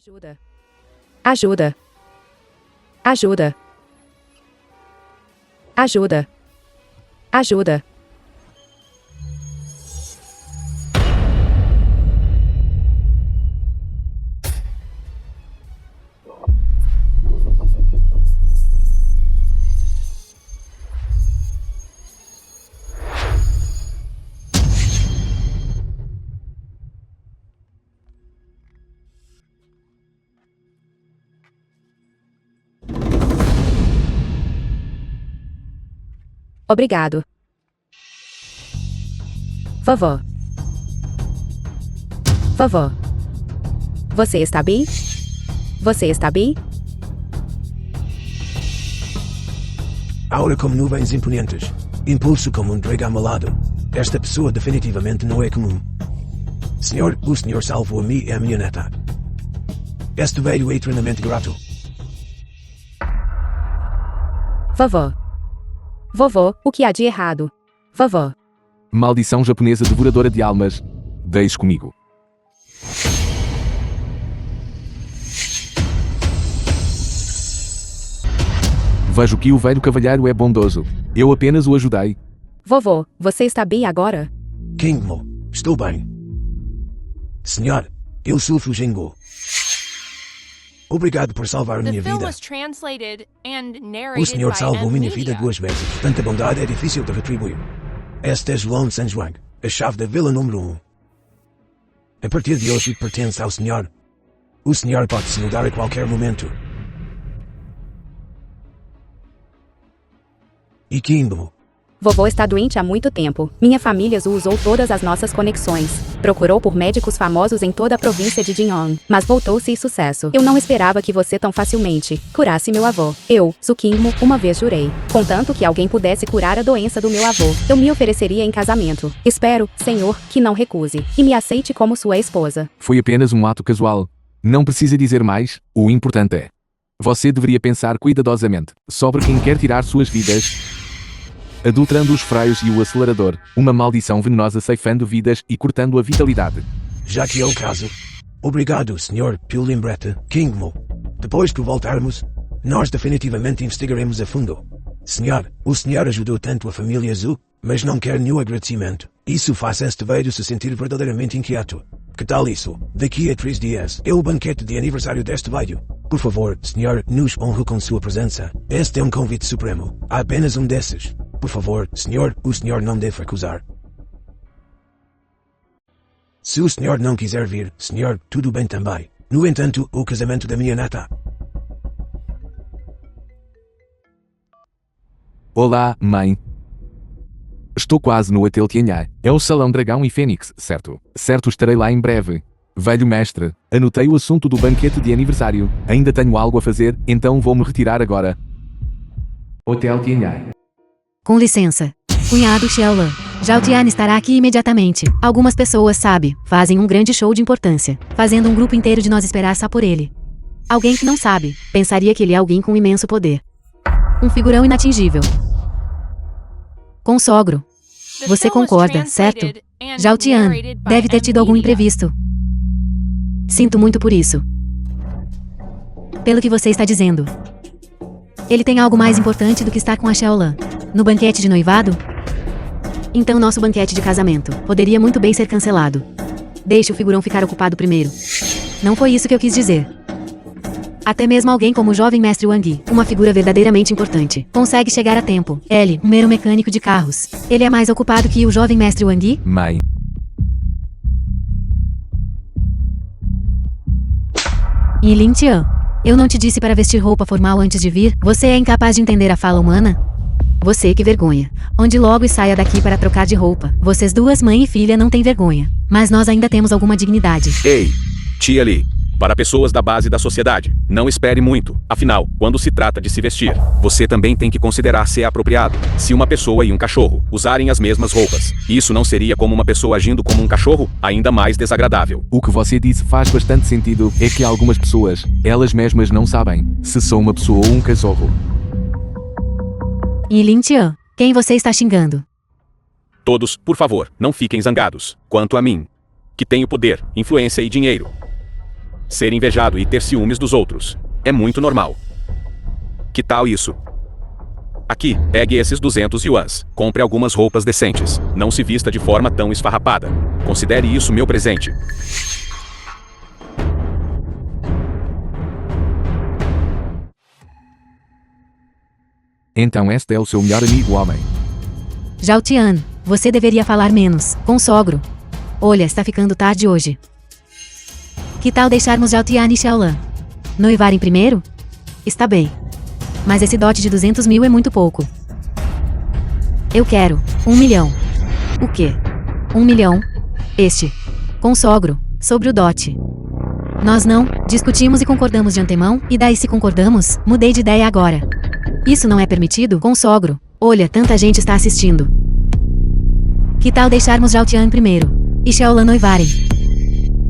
Ajuda. Ajuda. Ajuda. Ajuda. Ajuda. Obrigado. Vovó. Vovó. Você está bem? Você está bem? Aura como nuvens imponentes. Impulso como dragão malado. Esta pessoa definitivamente não é comum. Senhor, o senhor salvou a mim e a minha neta. Este velho é eternamente grato. Vovó. Vovó, o que há de errado? Vovó. Maldição japonesa devoradora de almas. Deixe comigo. Vejo que o velho cavalheiro é bondoso. Eu apenas o ajudei. Vovô, você está bem agora? Kingmo, estou bem. Senhor, eu sou Fujingo. Obrigado por salvar a minha vida. O senhor salvou minha vida 2 vezes. Tanta bondade é difícil de retribuir. Este é João Sanjuang, a chave da vila número 1. A partir de hoje pertence ao senhor. O senhor pode se mudar a qualquer momento. E Kimbo. Vovô está doente há muito tempo. Minha família usou todas as nossas conexões. Procurou por médicos famosos em toda a província de Jinhong, mas voltou sem sucesso. Eu não esperava que você tão facilmente curasse meu avô. Eu, Tsukingmo, uma vez jurei. Contanto que alguém pudesse curar a doença do meu avô, eu me ofereceria em casamento. Espero, senhor, que não recuse. E me aceite como sua esposa. Foi apenas um ato casual. Não precisa dizer mais. O importante é. Você deveria pensar cuidadosamente sobre quem quer tirar suas vidas. Adulterando os freios e o acelerador, uma maldição venenosa ceifando vidas e cortando a vitalidade. Já que é o caso, obrigado, senhor, pelo lembrete, Kingmo. Depois que voltarmos, nós definitivamente investigaremos a fundo. Senhor, o senhor ajudou tanto a família Zhu, mas não quer nenhum agradecimento. Isso faz este velho se sentir verdadeiramente inquieto. Que tal isso? Daqui a 3 dias, é o banquete de aniversário deste velho. Por favor, senhor, nos honre com sua presença. Este é um convite supremo. Há apenas um desses. Por favor, senhor, o senhor não deve recusar. Se o senhor não quiser vir, senhor, tudo bem também. No entanto, o casamento da minha neta. Olá, mãe. Estou quase no Hotel Tianhai. É o Salão Dragão e Fênix, certo? Certo, estarei lá em breve. Velho mestre, anotei o assunto do banquete de aniversário. Ainda tenho algo a fazer, então vou me retirar agora. Hotel Tianhai. Com licença. Cunhado Xiaolan. Zhao Tian estará aqui imediatamente. Algumas pessoas, sabe, fazem um grande show de importância, fazendo um grupo inteiro de nós esperar só por ele. Alguém que não sabe, pensaria que ele é alguém com imenso poder. Um figurão inatingível. Consogro. Você concorda, certo? Zhao Tian deve ter tido algum imprevisto. Sinto muito por isso. Pelo que você está dizendo. Ele tem algo mais importante do que estar com a Xiaolan. No banquete de noivado? Então nosso banquete de casamento poderia muito bem ser cancelado. Deixe o figurão ficar ocupado primeiro. Não foi isso que eu quis dizer. Até mesmo alguém como o jovem mestre Wang Yi, uma figura verdadeiramente importante, consegue chegar a tempo. Ele, um mero mecânico de carros. Ele é mais ocupado que o jovem mestre Wang Yi? Mãe. E Lin Tian, eu não te disse para vestir roupa formal antes de vir? Você é incapaz de entender a fala humana? Você, que vergonha. Onde logo e saia daqui para trocar de roupa. Vocês duas, mãe e filha, não têm vergonha. Mas nós ainda temos alguma dignidade. Ei, tia Li. Para pessoas da base da sociedade, não espere muito. Afinal, quando se trata de se vestir, você também tem que considerar se é apropriado. Se uma pessoa e um cachorro usarem as mesmas roupas, isso não seria como uma pessoa agindo como um cachorro? Ainda mais desagradável. O que você disse faz bastante sentido. É que algumas pessoas, elas mesmas não sabem se sou uma pessoa ou um cachorro. E Lin Tian, quem você está xingando? Todos, por favor, não fiquem zangados. Quanto a mim, que tenho poder, influência e dinheiro, ser invejado e ter ciúmes dos outros. É muito normal. Que tal isso? Aqui, pegue esses 200 yuans. Compre algumas roupas decentes. Não se vista de forma tão esfarrapada. Considere isso meu presente. Então este é o seu melhor amigo homem. Zhao Tian, você deveria falar menos, com sogro. Olha, está ficando tarde hoje. Que tal deixarmos Zhao Tian e Xiaolan noivarem primeiro? Está bem. Mas esse dote de 200 mil é muito pouco. Eu quero 1 milhão. O quê? 1 milhão? Com sogro, sobre o dote. Nós não discutimos e concordamos de antemão, e daí se concordamos, mudei de ideia agora. Isso não é permitido, com sogro. Olha, tanta gente está assistindo. Que tal deixarmos Zhao Tian primeiro e Xiaolan noivarem?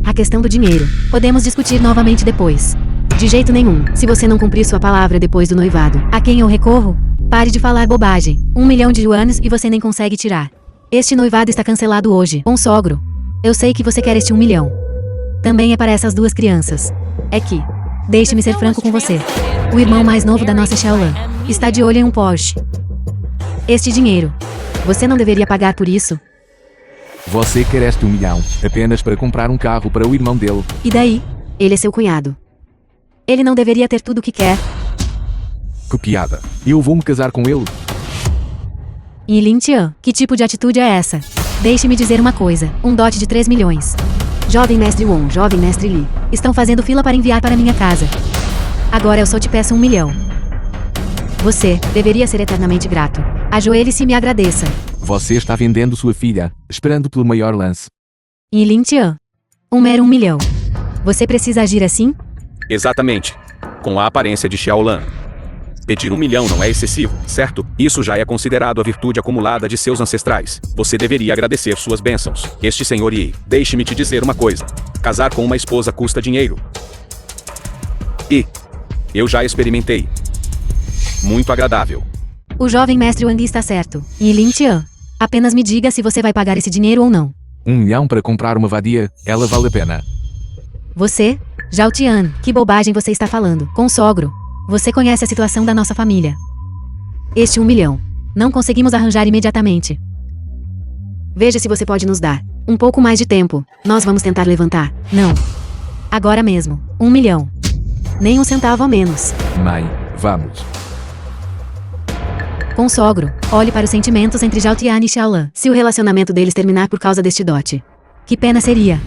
A questão do dinheiro, podemos discutir novamente depois. De jeito nenhum, se você não cumprir sua palavra depois do noivado, a quem eu recorro? Pare de falar bobagem. 1 milhão de yuanes e você nem consegue tirar. Este noivado está cancelado hoje, com sogro. Eu sei que você quer este 1 milhão. Também é para essas duas crianças. É que, deixe-me ser franco com você. O irmão mais novo da nossa Xiaolan está de olho em um Porsche. Este dinheiro, você não deveria pagar por isso? Você quer este 1 milhão, apenas para comprar um carro para o irmão dele. E daí? Ele é seu cunhado. Ele não deveria ter tudo o que quer. Que piada. Eu vou me casar com ele. E Lin Tian, que tipo de atitude é essa? Deixe-me dizer uma coisa, um dote de 3 milhões. Jovem mestre Wong, jovem mestre Li, estão fazendo fila para enviar para minha casa. Agora eu só te peço 1 milhão. Você deveria ser eternamente grato. Ajoelhe-se e me agradeça. Você está vendendo sua filha, esperando pelo maior lance. E Lin Tian, um mero 1 milhão. Você precisa agir assim? Exatamente. Com a aparência de Xiaolan. Pedir 1 milhão não é excessivo, certo? Isso já é considerado a virtude acumulada de seus ancestrais. Você deveria agradecer suas bênçãos. Este senhor Yi, deixe-me te dizer uma coisa. Casar com uma esposa custa dinheiro. E eu já experimentei. Muito agradável. O jovem mestre Wang está certo. E Lin Tian, apenas me diga se você vai pagar esse dinheiro ou não. 1 milhão para comprar uma vadia, ela vale a pena. Você? Zhao Tian, que bobagem você está falando? Com sogro. Você conhece a situação da nossa família. Este 1 milhão. Não conseguimos arranjar imediatamente. Veja se você pode nos dar um pouco mais de tempo. Nós vamos tentar levantar. Não. Agora mesmo. 1 milhão. Nem um centavo a menos. Mãe, vamos. Com sogro, olhe para os sentimentos entre Zhao Tian e Xiaolan. Se o relacionamento deles terminar por causa deste dote. Que pena seria.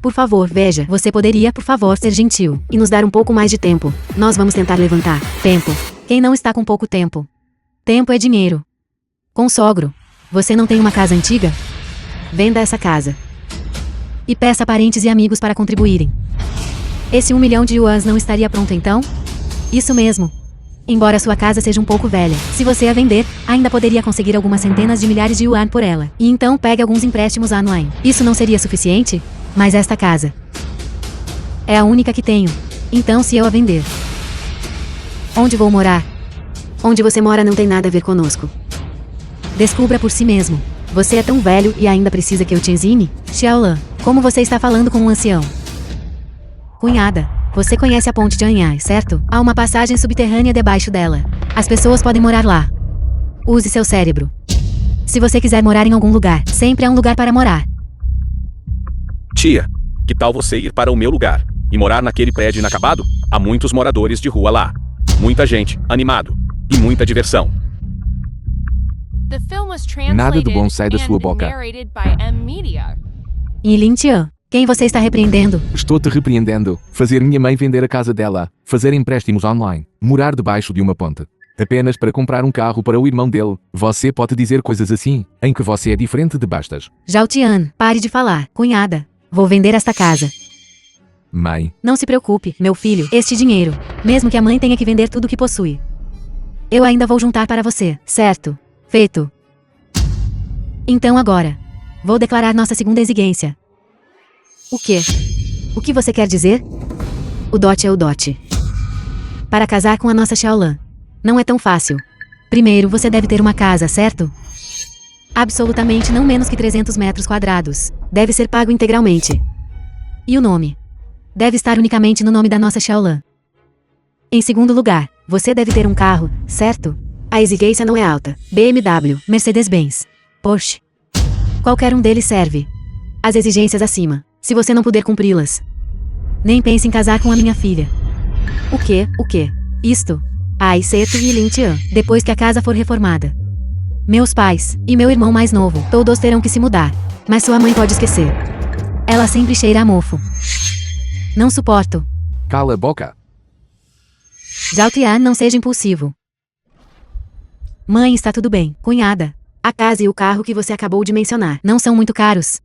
Por favor, veja, você poderia, por favor, ser gentil e nos dar um pouco mais de tempo. Nós vamos tentar levantar. Tempo. Quem não está com pouco tempo? Tempo é dinheiro. Com sogro, você não tem uma casa antiga? Venda essa casa. E peça a parentes e amigos para contribuírem. Esse 1 milhão de yuans não estaria pronto então? Isso mesmo. Embora sua casa seja um pouco velha, se você a vender, ainda poderia conseguir algumas centenas de milhares de yuan por ela. E então pegue alguns empréstimos online. Isso não seria suficiente? Mas esta casa é a única que tenho. Então se eu a vender, onde vou morar? Onde você mora não tem nada a ver conosco. Descubra por si mesmo. Você é tão velho e ainda precisa que eu te ensine? Xiaolan, como você está falando com um ancião? Cunhada, você conhece a ponte de Anhai, certo? Há uma passagem subterrânea debaixo dela. As pessoas podem morar lá. Use seu cérebro. Se você quiser morar em algum lugar, sempre há um lugar para morar. Tia, que tal você ir para o meu lugar e morar naquele prédio inacabado? Há muitos moradores de rua lá. Muita gente, animado. E muita diversão. Nada de bom sai da sua boca. E Lin Tian, quem você está repreendendo? Estou te repreendendo. Fazer minha mãe vender a casa dela. Fazer empréstimos online. Morar debaixo de uma ponte. Apenas para comprar um carro para o irmão dele. Você pode dizer coisas assim, em que você é diferente de bastas. Zhao Tian, pare de falar. Cunhada, vou vender esta casa. Mãe. Não se preocupe, meu filho. Este dinheiro, mesmo que a mãe tenha que vender tudo o que possui, eu ainda vou juntar para você, certo? Feito. Então agora, vou declarar nossa segunda exigência. O quê? O que você quer dizer? O dote é o dote. Para casar com a nossa Xiaolan, não é tão fácil. Primeiro você deve ter uma casa, certo? Absolutamente não menos que 300 metros quadrados. Deve ser pago integralmente. E o nome? deve estar unicamente no nome da nossa Xiaolan. Em segundo lugar, você deve ter um carro, certo? A exigência não é alta. BMW, Mercedes-Benz, Porsche. Qualquer um deles serve. As exigências acima, se você não puder cumpri-las. Nem pense em casar com a minha filha. O quê? O quê? Isto? Ai, Seto e Lin Tian, depois que a casa for reformada. Meus pais, e meu irmão mais novo, todos terão que se mudar. Mas sua mãe pode esquecer. Ela sempre cheira a mofo. Não suporto. Cala a boca. Zhao Tian, não seja impulsivo. Mãe, está tudo bem, cunhada. A casa e o carro que você acabou de mencionar não são muito caros.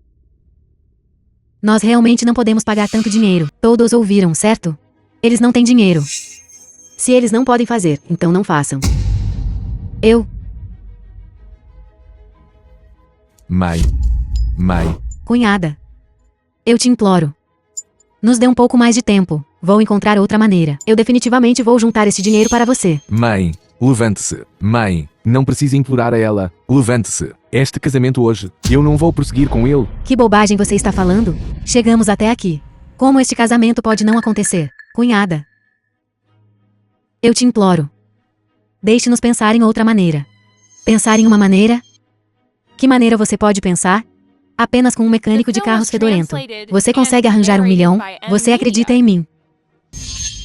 Nós realmente não podemos pagar tanto dinheiro. Todos ouviram, certo? Eles não têm dinheiro. Se eles não podem fazer, então não façam. Mãe. Cunhada. Eu te imploro. Nos dê um pouco mais de tempo. Vou encontrar outra maneira. Eu definitivamente vou juntar esse dinheiro para você. Mãe, levante-se. Mãe, não precisa implorar a ela. Levante-se. Este casamento hoje, eu não vou prosseguir com ele. Que bobagem você está falando? Chegamos até aqui. Como este casamento pode não acontecer? Cunhada. Eu te imploro. Deixe-nos pensar em outra maneira. Pensar em uma maneira? Que maneira você pode pensar? Apenas com um mecânico de carros fedorento. Você consegue arranjar 1 milhão? Você acredita em mim?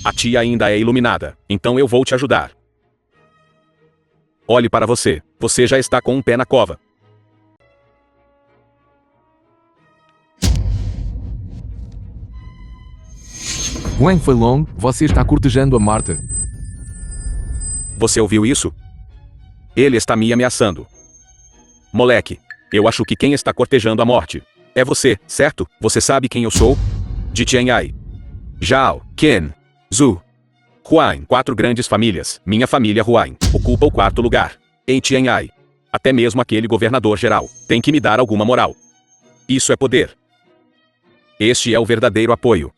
A tia ainda é iluminada, então eu vou te ajudar. Olhe para você. Você já está com um pé na cova. Huang Feilong, você está cortejando a Marta. Você ouviu isso? Ele está me ameaçando. Moleque, eu acho que quem está cortejando a morte é você, certo? Você sabe quem eu sou? De Tianhai. Zhao, Ken, Zhu, Huan. 4 grandes famílias. Minha família Huan ocupa o 4º lugar. Em Tianhai. Até mesmo aquele governador geral tem que me dar alguma moral. Isso é poder. Este é o verdadeiro apoio.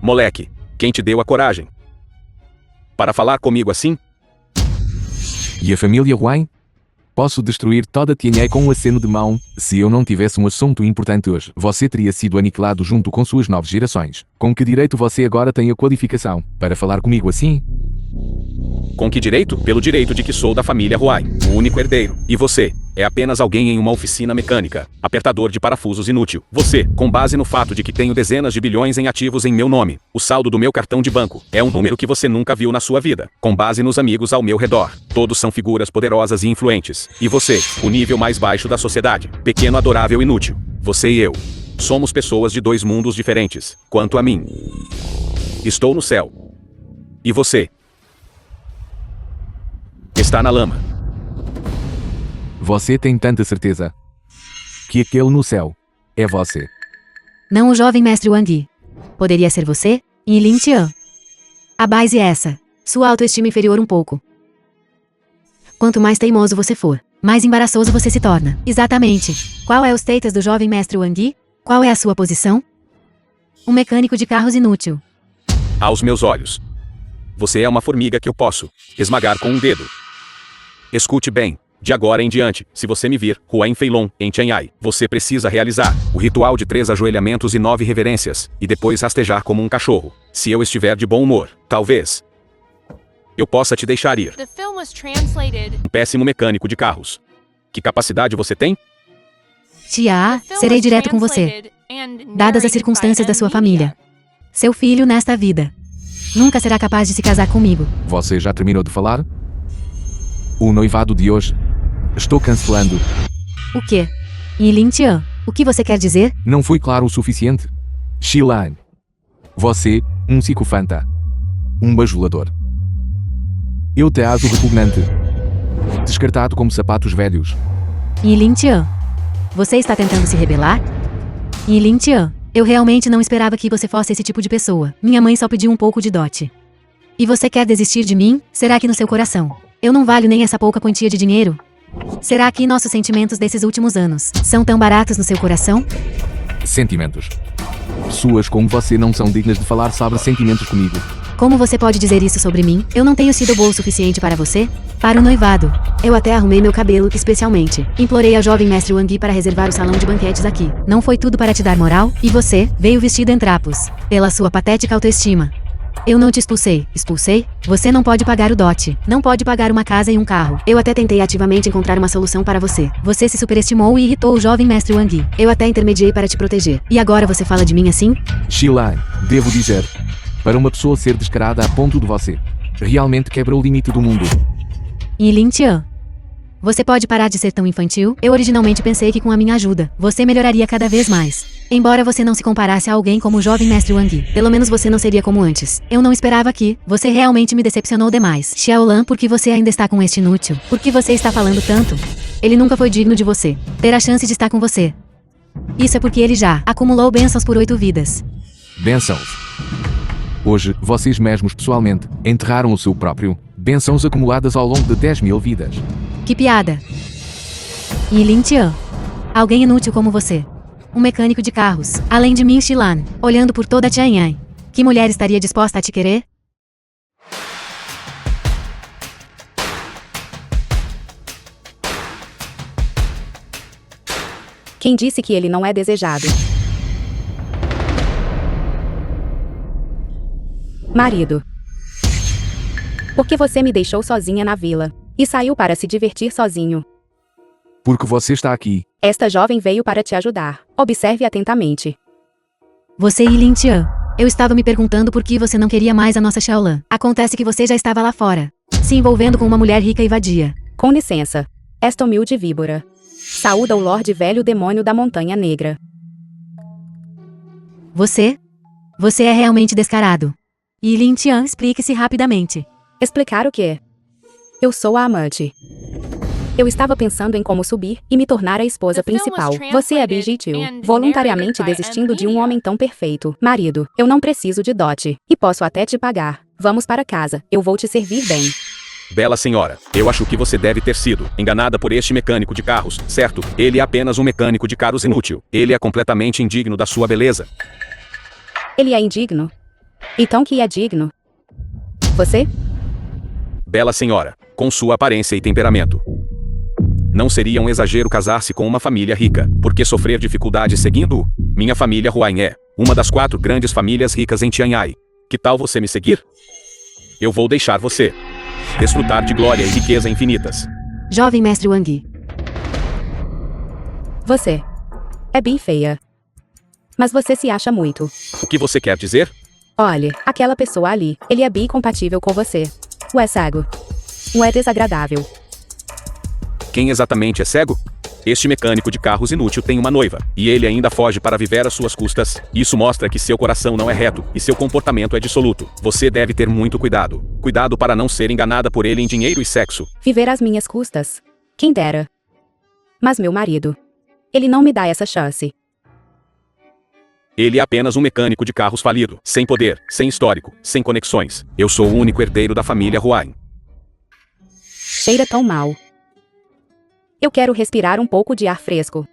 Moleque, quem te deu a coragem para falar comigo assim? E a família Huang? Posso destruir toda Tianhai com um aceno de mão. Se eu não tivesse um assunto importante hoje, você teria sido aniquilado junto com suas 9 gerações. Com que direito você agora tem a qualificação para falar comigo assim? Com que direito? Pelo direito de que sou da família Huang, o único herdeiro. E você é apenas alguém em uma oficina mecânica, apertador de parafusos inútil. Você, com base no fato de que tenho dezenas de bilhões em ativos em meu nome, o saldo do meu cartão de banco é um número que você nunca viu na sua vida. Com base nos amigos ao meu redor, todos são figuras poderosas e influentes. E você, o nível mais baixo da sociedade, pequeno, adorável, inútil. Você e eu somos pessoas de 2 mundos diferentes. Quanto a mim, estou no céu. E você está na lama. Você tem tanta certeza que aquele no céu é você. Não o jovem mestre Wang. Poderia ser você? E Lin Tian. A base é essa. Sua autoestima inferior um pouco. Quanto mais teimoso você for, mais embaraçoso você se torna. Exatamente. Qual é o status do jovem mestre Wang? Qual é a sua posição? Um mecânico de carros inútil. Aos meus olhos, você é uma formiga que eu posso esmagar com um dedo. Escute bem. De agora em diante, se você me vir, Huang Feilong, em Tianhai, você precisa realizar o ritual de 3 ajoelhamentos e 9 reverências, e depois rastejar como um cachorro. Se eu estiver de bom humor, talvez eu possa te deixar ir. Um péssimo mecânico de carros. Que capacidade você tem? Tia, serei direto com você. Dadas as circunstâncias da sua família. Seu filho nesta vida nunca será capaz de se casar comigo. Você já terminou de falar? O noivado de hoje. Estou cancelando. O quê? E Lin Tian, o que você quer dizer? Não fui claro o suficiente? Xilan. Você, um psicofanta. Um bajulador. Eu te acho repugnante. Descartado como sapatos velhos. E Lin Tian, você está tentando se rebelar? E Lin Tian, eu realmente não esperava que você fosse esse tipo de pessoa. Minha mãe só pediu um pouco de dote. E você quer desistir de mim? Será que no seu coração eu não valho nem essa pouca quantia de dinheiro? Será que nossos sentimentos desses últimos anos são tão baratos no seu coração? Sentimentos. Pessoas como você não são dignas de falar sobre sentimentos comigo. Como você pode dizer isso sobre mim? Eu não tenho sido boa o suficiente para você? Para o noivado. Eu até arrumei meu cabelo, especialmente. Implorei ao jovem mestre Wang Yi para reservar o salão de banquetes aqui. Não foi tudo para te dar moral? E você, veio vestido em trapos. Pela sua patética autoestima. Eu não te expulsei. Expulsei? Você não pode pagar o dote. Não pode pagar uma casa e um carro. Eu até tentei ativamente encontrar uma solução para você. Você se superestimou e irritou o jovem mestre Wang Yi. Eu até intermediei para te proteger. E agora você fala de mim assim? Xilai, devo dizer, para uma pessoa ser descarada a ponto de você, realmente quebra o limite do mundo. E Lin Tian, você pode parar de ser tão infantil? Eu originalmente pensei que com a minha ajuda, você melhoraria cada vez mais. Embora você não se comparasse a alguém como o jovem mestre Wang Yi, pelo menos você não seria como antes. Eu não esperava que, você realmente me decepcionou demais. Xiaolan, por que você ainda está com este inútil? Por que você está falando tanto? Ele nunca foi digno de você. Ter a chance de estar com você. Isso é porque ele já acumulou bênçãos por 8 vidas. Bênçãos. Hoje, vocês mesmos pessoalmente, enterraram o seu próprio, bênçãos acumuladas ao longo de 10.000 vidas. Que piada. E Lin Tian, alguém inútil como você. Um mecânico de carros, além de Min Xilan, olhando por toda Tianyang. Que mulher estaria disposta a te querer? Quem disse que ele não é desejado? Marido. Por que você me deixou sozinha na vila? E saiu para se divertir sozinho? Porque você está aqui. Esta jovem veio para te ajudar. Observe atentamente. Você e Lin Tian. Eu estava me perguntando por que você não queria mais a nossa Xiaolan. Acontece que você já estava lá fora, se envolvendo com uma mulher rica e vadia. Com licença. Esta humilde víbora saúda o Lorde Velho Demônio da Montanha Negra. Você? Você é realmente descarado. E Lin Tian, explique-se rapidamente. Explicar o quê? Eu sou a amante. Eu estava pensando em como subir e me tornar a esposa principal. Você abdigiu, voluntariamente desistindo de um homem tão perfeito. Marido, eu não preciso de dote. E posso até te pagar. Vamos para casa, eu vou te servir bem. Bela senhora, eu acho que você deve ter sido enganada por este mecânico de carros, certo? Ele é apenas um mecânico de carros inútil. Ele é completamente indigno da sua beleza. Ele é indigno? Então que é digno? Você? Bela senhora, com sua aparência e temperamento. Não seria um exagero casar-se com uma família rica, porque sofrer dificuldades seguindo-o? Minha família Huain é uma das 4 grandes famílias ricas em Tianyang. Que tal você me seguir? Eu vou deixar você desfrutar de glória e riqueza infinitas. Jovem mestre Wang Yi. Você é bem feia. Mas você se acha muito. O que você quer dizer? Olhe, aquela pessoa ali, ele é bicompatível com você. O é cego. O é desagradável. Quem exatamente é cego? Este mecânico de carros inútil tem uma noiva, e ele ainda foge para viver às suas custas. Isso mostra que seu coração não é reto, e seu comportamento é dissoluto. Você deve ter muito cuidado. Cuidado para não ser enganada por ele em dinheiro e sexo. Viver às minhas custas? Quem dera. Mas meu marido, ele não me dá essa chance. Ele é apenas um mecânico de carros falido, sem poder, sem histórico, sem conexões. Eu sou o único herdeiro da família Huain. Cheira tão mal. Eu quero respirar um pouco de ar fresco.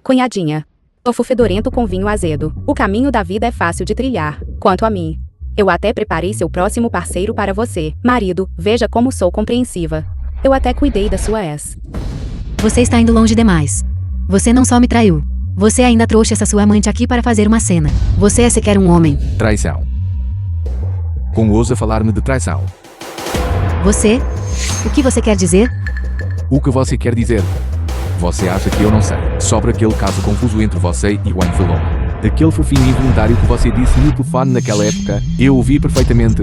Cunhadinha. Tofu fedorento com vinho azedo. O caminho da vida é fácil de trilhar. Quanto a mim, eu até preparei seu próximo parceiro para você. Marido, veja como sou compreensiva. Eu até cuidei da sua ex. Você está indo longe demais. Você não só me traiu. Você ainda trouxe essa sua amante aqui para fazer uma cena. Você é sequer um homem. Traição. Como ousa falar-me de traição? Você? O que você quer dizer? O que você quer dizer? Você acha que eu não sei? Sobre aquele caso confuso entre você e Wang Felong. Aquele fofinho involuntário que você disse no telefone naquela época, eu ouvi perfeitamente.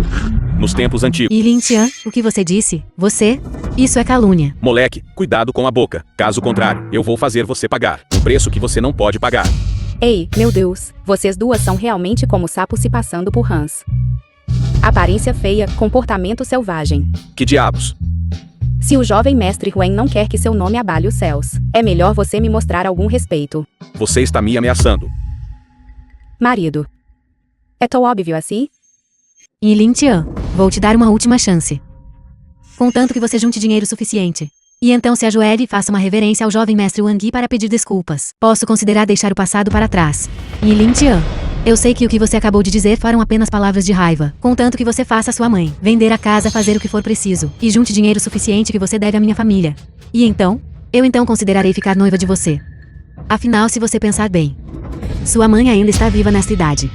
Nos tempos antigos. E Lin Tian, o que você disse? Você? Isso é calúnia. Moleque, cuidado com a boca. Caso contrário, eu vou fazer você pagar um preço que você não pode pagar. Ei, meu Deus, vocês duas são realmente como sapos se passando por rãs. Aparência feia, comportamento selvagem. Que diabos? Se o jovem mestre Huang não quer que seu nome abale os céus, é melhor você me mostrar algum respeito. Você está me ameaçando. Marido. É tão óbvio assim? E Lin Tian, vou te dar uma última chance. Contanto que você junte dinheiro suficiente. E então se ajoelhe e faça uma reverência ao jovem mestre Wang Yi para pedir desculpas. Posso considerar deixar o passado para trás. E Lin Tian, Eu sei que o que você acabou de dizer foram apenas palavras de raiva, contanto que você faça sua mãe vender a casa, fazer o que for preciso, e junte dinheiro suficiente que você deve à minha família. E então? Eu então considerarei ficar noiva de você. Afinal, se você pensar bem, sua mãe ainda está viva nesta idade.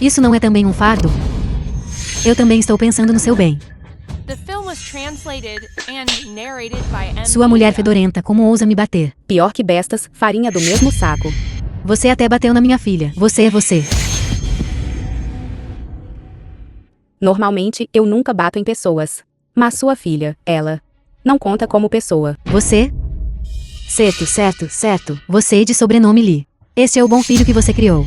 Isso não é também um fardo? Eu também estou pensando no seu bem. Sua mulher fedorenta, como ousa me bater? Pior que bestas, farinha do mesmo saco. Você até bateu na minha filha. Você é você. Normalmente, eu nunca bato em pessoas. Mas sua filha, ela, não conta como pessoa. Você? Certo. Você de sobrenome Lee. Este é o bom filho que você criou.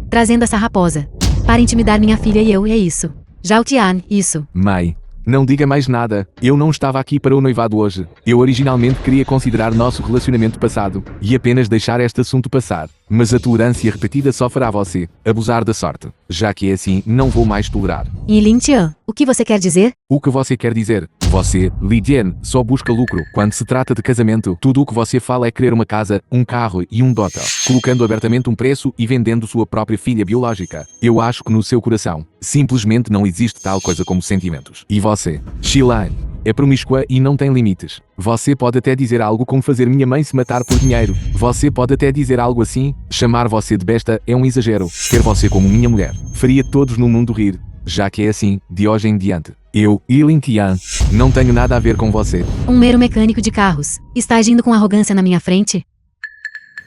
Trazendo essa raposa para intimidar minha filha e eu, é isso. Zhao Tian, isso. Mãe, não diga mais nada. Eu não estava aqui para o noivado hoje. Eu originalmente queria considerar nosso relacionamento passado e apenas deixar este assunto passar. Mas a tolerância repetida só fará você abusar da sorte. Já que é assim, não vou mais tolerar. E Lin Tian, o que você quer dizer? O que você quer dizer? Você, Li Jian, só busca lucro. Quando se trata de casamento, tudo o que você fala é querer uma casa, um carro e um dote, colocando abertamente um preço e vendendo sua própria filha biológica. Eu acho que no seu coração, simplesmente não existe tal coisa como sentimentos. E você, Xilan, é promíscua e não tem limites. Você pode até dizer algo como fazer minha mãe se matar por dinheiro. Você pode até dizer algo assim. Chamar você de besta é um exagero. Ter você como minha mulher faria todos no mundo rir. Já que é assim, de hoje em diante. Eu, Lin Tian, não tenho nada a ver com você. Um mero mecânico de carros. Está agindo com arrogância na minha frente?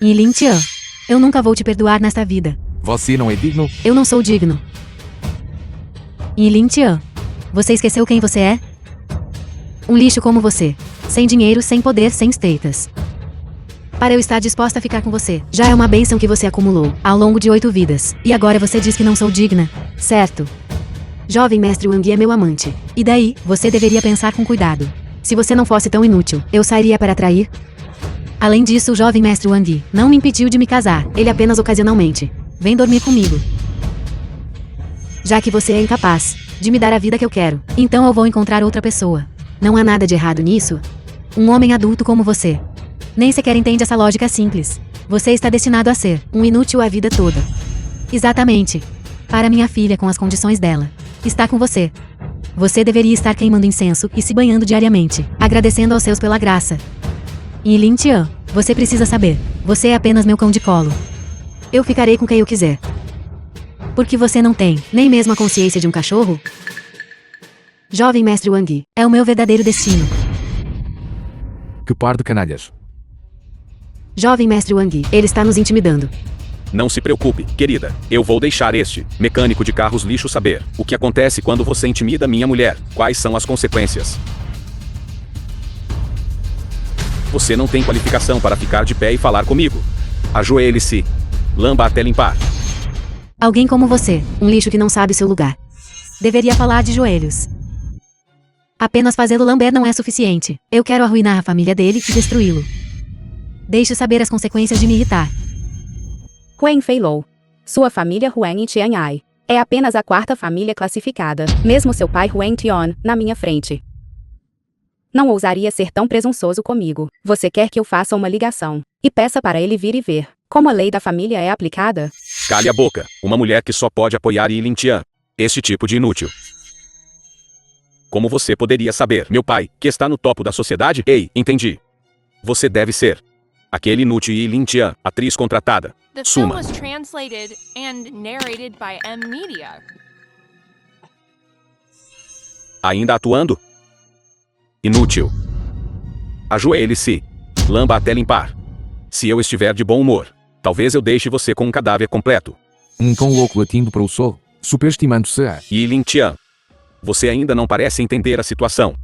E Lin Tian, eu nunca vou te perdoar nesta vida. Você não é digno? Eu não sou digno. E Lin Tian, você esqueceu quem você é? Um lixo como você. Sem dinheiro, sem poder, sem status. Para eu estar disposta a ficar com você, já é uma bênção que você acumulou ao longo de 8 vidas. E agora você diz que não sou digna, certo? Jovem mestre Wang é meu amante. E daí, você deveria pensar com cuidado. Se você não fosse tão inútil, eu sairia para trair? Além disso, o jovem mestre Wang não me impediu de me casar. Ele apenas ocasionalmente vem dormir comigo. Já que você é incapaz de me dar a vida que eu quero, então eu vou encontrar outra pessoa. Não há nada de errado nisso? Um homem adulto como você nem sequer entende essa lógica simples. Você está destinado a ser um inútil a vida toda. Exatamente. Para minha filha, com as condições dela está com você. Você deveria estar queimando incenso e se banhando diariamente, agradecendo aos céus pela graça. E Lin Tian, você precisa saber, você é apenas meu cão de colo. Eu ficarei com quem eu quiser. Porque você não tem nem mesmo a consciência de um cachorro? Jovem mestre Wang, é o meu verdadeiro destino. Que par de canalhas. Jovem mestre Wang, ele está nos intimidando. Não se preocupe, querida. Eu vou deixar este mecânico de carros lixo saber o que acontece quando você intimida minha mulher. Quais são as consequências? Você não tem qualificação para ficar de pé e falar comigo. Ajoelhe-se. Lamba até limpar. Alguém como você, um lixo que não sabe seu lugar, deveria falar de joelhos. Apenas fazê-lo lamber não é suficiente. Eu quero arruinar a família dele e destruí-lo. Deixe saber as consequências de me irritar. Huang Feilou. Sua família Huang e Tian'ai é apenas a 4ª família classificada, mesmo seu pai Huang Tian, na minha frente. Não ousaria ser tão presunçoso comigo. Você quer que eu faça uma ligação e peça para ele vir e ver como a lei da família é aplicada? Cale a boca. Uma mulher que só pode apoiar Lin Tian. Este tipo de inútil. Como você poderia saber? Meu pai, que está no topo da sociedade? Ei, entendi. Você deve ser aquele inútil Lin Tian, atriz contratada. Suma. Ainda atuando? Inútil. Ajoelhe-se. Lamba até limpar. Se eu estiver de bom humor, talvez eu deixe você com um cadáver completo. Um cão louco latindo para o sol, superestimando-se a... Lin Tian, você ainda não parece entender a situação.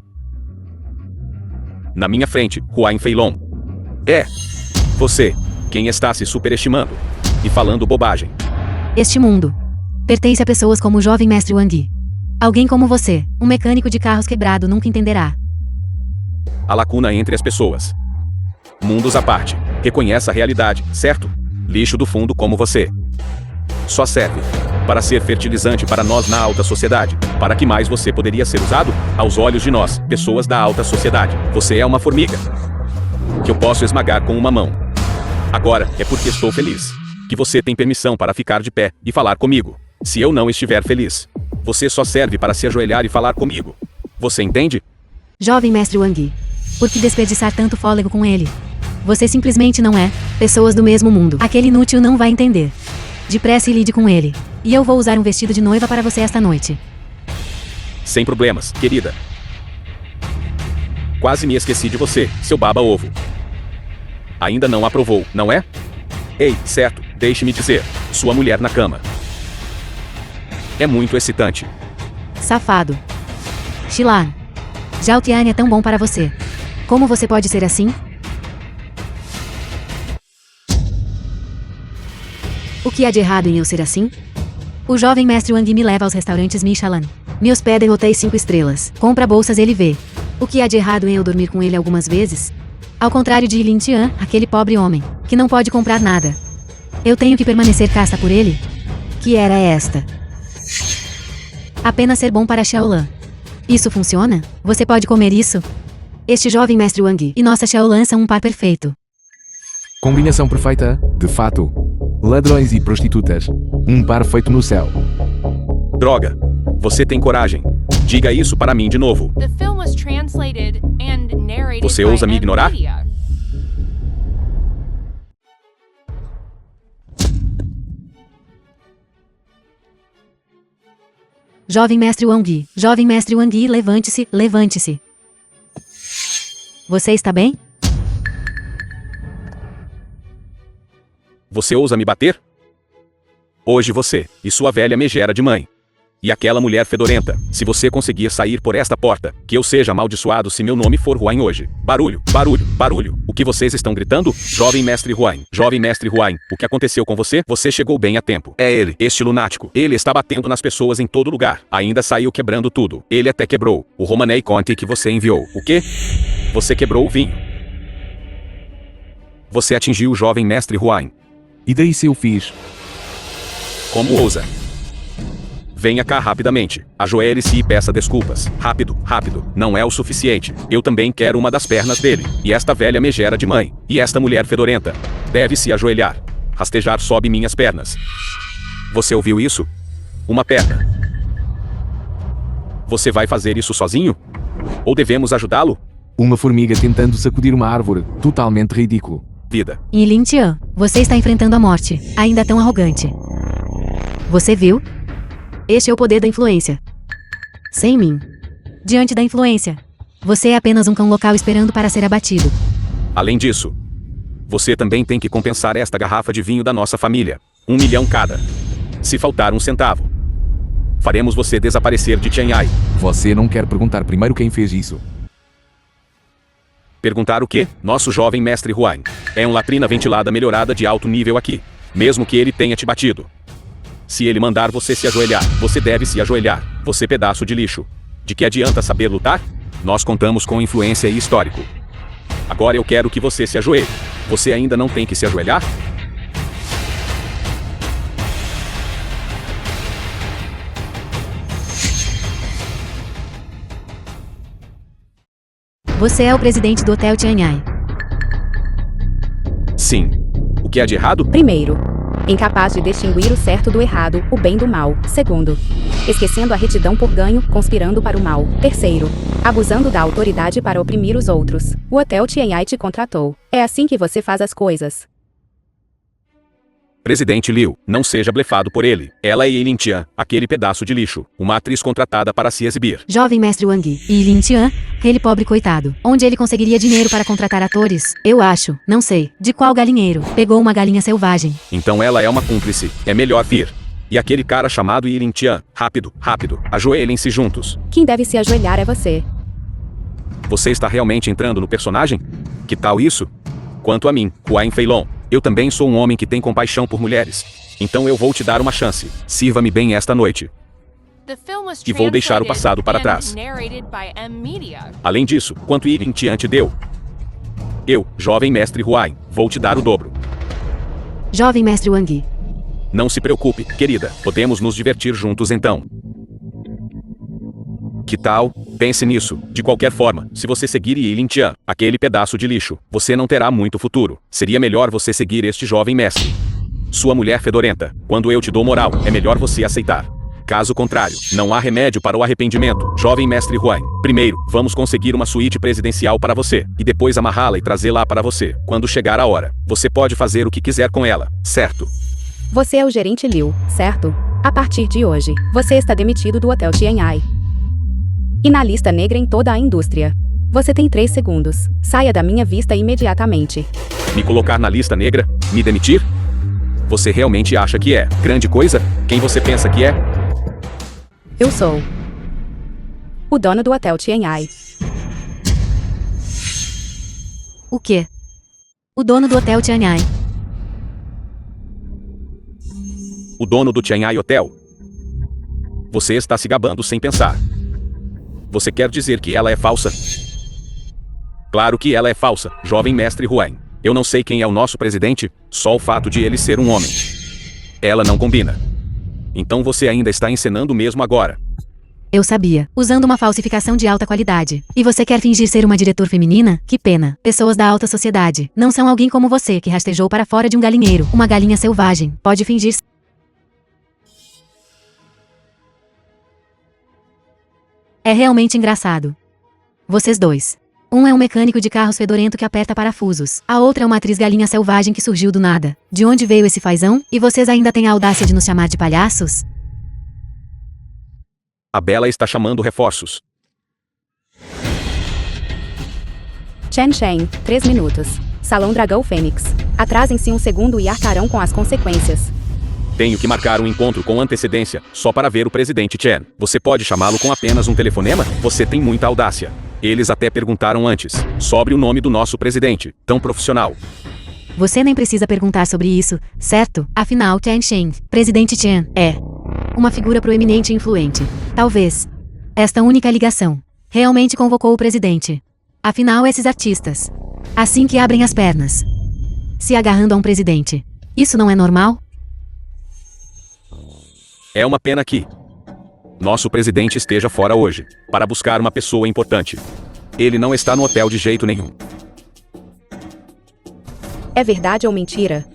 Na minha frente, Huang Feilong. É você quem está se superestimando e falando bobagem. Este mundo pertence a pessoas como o jovem mestre Wang. Alguém como você, um mecânico de carros quebrado, nunca entenderá a lacuna entre as pessoas. Mundos à parte. Reconheça a realidade, certo? Lixo do fundo como você. Só serve para ser fertilizante para nós na alta sociedade. Para que mais você poderia ser usado? Aos olhos de nós, pessoas da alta sociedade. Você é uma formiga que eu posso esmagar com uma mão. Agora é porque estou feliz. que você tem permissão para ficar de pé e falar comigo. Se eu não estiver feliz, você só serve para se ajoelhar e falar comigo. Você entende? Jovem mestre Wang. Por que desperdiçar tanto fôlego com ele? Você simplesmente não é pessoas do mesmo mundo. Aquele inútil não vai entender. Depressa e lide com ele. E eu vou usar um vestido de noiva para você esta noite. Sem problemas, querida. Quase me esqueci de você, seu baba-ovo. Ainda não aprovou, não é? Ei, certo, deixe-me dizer. Sua mulher na cama. É muito excitante. Safado. Xilan. Zhao Tian é tão bom para você. Como você pode ser assim? O que há de errado em eu ser assim? O jovem mestre Wang me leva aos restaurantes Michelin. Me hospeda em hotéis 5 estrelas. Compra bolsas LV. O que há de errado em eu dormir com ele algumas vezes? Ao contrário de Lin Tian, aquele pobre homem, que não pode comprar nada. Eu tenho que permanecer casta por ele? Que era esta? Apenas ser bom para Xiaolan. Isso funciona? Você pode comer isso? Este jovem mestre Wang e nossa Xiaolan são um par perfeito. Combinação perfeita, de fato. Ladrões e prostitutas. Um par feito no céu. Droga. Você tem coragem. Diga isso para mim de novo. Você ousa me ignorar? Jovem mestre Wang. Jovem mestre Wang, levante-se, levante-se. Você está bem? Você ousa me bater? Hoje você e sua velha megera de mãe. E aquela mulher fedorenta, se você conseguir sair por esta porta, que eu seja amaldiçoado se meu nome for Huain hoje. Barulho, barulho, barulho. O que vocês estão gritando? Jovem mestre Huain, jovem mestre Huain, o que aconteceu com você? Você chegou bem a tempo. É ele, este lunático. Ele está batendo nas pessoas em todo lugar. Ainda saiu quebrando tudo. Ele até quebrou o Romanei Conte que você enviou. O quê? Você quebrou o vinho. Você atingiu o jovem mestre Huain. E daí se eu fiz? Como ousa? Venha cá rapidamente. Ajoelhe-se e peça desculpas. Rápido, rápido. Não é o suficiente. Eu também quero uma das pernas dele. E esta velha megera de mãe. E esta mulher fedorenta. Deve se ajoelhar. Rastejar sobe minhas pernas. Você ouviu isso? Uma perna. Você vai fazer isso sozinho? Ou devemos ajudá-lo? Uma formiga tentando sacudir uma árvore. Totalmente ridículo. Vida. E Lin Tian, você está enfrentando a morte, ainda tão arrogante. Você viu? Este é o poder da influência. Sem mim. Diante da influência. Você é apenas um cão local esperando para ser abatido. Além disso, você também tem que compensar esta garrafa de vinho da nossa família. 1 milhão cada. Se faltar 1 centavo, faremos você desaparecer de Tianhai. Você não quer perguntar primeiro quem fez isso? Perguntar o quê? Nosso jovem mestre Huain. É uma latrina ventilada melhorada de alto nível aqui. Mesmo que ele tenha te batido. Se ele mandar você se ajoelhar, você deve se ajoelhar. Você pedaço de lixo. De que adianta saber lutar? Nós contamos com influência e histórico. Agora eu quero que você se ajoelhe. Você ainda não tem que se ajoelhar? Você é o presidente do Hotel Tianhai. Sim. O que há de errado? Primeiro, incapaz de distinguir o certo do errado, o bem do mal. Segundo, esquecendo a retidão por ganho, conspirando para o mal. Terceiro, abusando da autoridade para oprimir os outros. O Hotel Tianhai te contratou. É assim que você faz as coisas. Presidente Liu, não seja blefado por ele. Ela é Lin Tian, aquele pedaço de lixo, uma atriz contratada para se exibir. Jovem mestre Wang e Lin Tian, aquele pobre coitado. Onde ele conseguiria dinheiro para contratar atores? Eu acho, não sei, de qual galinheiro. Pegou uma galinha selvagem. Então ela é uma cúmplice. É melhor vir. E aquele cara chamado Lin Tian, rápido, rápido, ajoelhem-se juntos. Quem deve se ajoelhar é você. Você está realmente entrando no personagem? Que tal isso? Quanto a mim, Huain Feilong, eu também sou um homem que tem compaixão por mulheres. Então eu vou te dar uma chance. Sirva-me bem esta noite. E vou deixar o passado para trás. Além disso, quanto Lin Tian te deu? Eu, jovem mestre Huain, vou te dar o dobro. Jovem mestre Wang. Não se preocupe, querida. Podemos nos divertir juntos então. Que tal? Pense nisso. De qualquer forma, se você seguir Lin Tian, aquele pedaço de lixo, você não terá muito futuro. Seria melhor você seguir este jovem mestre. Sua mulher fedorenta. Quando eu te dou moral, é melhor você aceitar. Caso contrário, não há remédio para o arrependimento. Jovem mestre Huang. Primeiro, vamos conseguir uma suíte presidencial para você, e depois amarrá-la e trazê-la para você. Quando chegar a hora, você pode fazer o que quiser com ela, certo? Você é o gerente Liu, certo? A partir de hoje, você está demitido do Hotel Tianhai. E na lista negra em toda a indústria. Você tem 3 segundos. Saia da minha vista imediatamente. Me colocar na lista negra? Me demitir? Você realmente acha que é grande coisa? Quem você pensa que é? Eu sou o dono do Hotel Tianhai. O quê? O dono do Hotel Tianhai. O dono do Tianhai Hotel. Você está se gabando sem pensar. Você quer dizer que ela é falsa? Claro que ela é falsa, jovem mestre Huang. Eu não sei quem é o nosso presidente, só o fato de ele ser um homem. Ela não combina. Então você ainda está encenando mesmo agora. Eu sabia. Usando uma falsificação de alta qualidade. E você quer fingir ser uma diretor feminina? Que pena. Pessoas da alta sociedade não são alguém como você que rastejou para fora de um galinheiro. Uma galinha selvagem. Pode fingir. É realmente engraçado. Vocês dois. Um é um mecânico de carros fedorento que aperta parafusos. A outra é uma atriz galinha selvagem que surgiu do nada. De onde veio esse fazão? E vocês ainda têm a audácia de nos chamar de palhaços? A Bela está chamando reforços. Chen Shen, 3 minutos. Salão Dragão Fênix. Atrasem-se 1 segundo e arcarão com as consequências. Tenho que marcar um encontro com antecedência, só para ver o presidente Chen. Você pode chamá-lo com apenas um telefonema? Você tem muita audácia. Eles até perguntaram antes, sobre o nome do nosso presidente, tão profissional. Você nem precisa perguntar sobre isso, certo? Afinal, Chen Shen, presidente Chen, é uma figura proeminente e influente. Talvez esta única ligação realmente convocou o presidente. Afinal, esses artistas, assim que abrem as pernas, se agarrando a um presidente. Isso não é normal? É uma pena que nosso presidente esteja fora hoje, para buscar uma pessoa importante. Ele não está no hotel de jeito nenhum. É verdade ou mentira?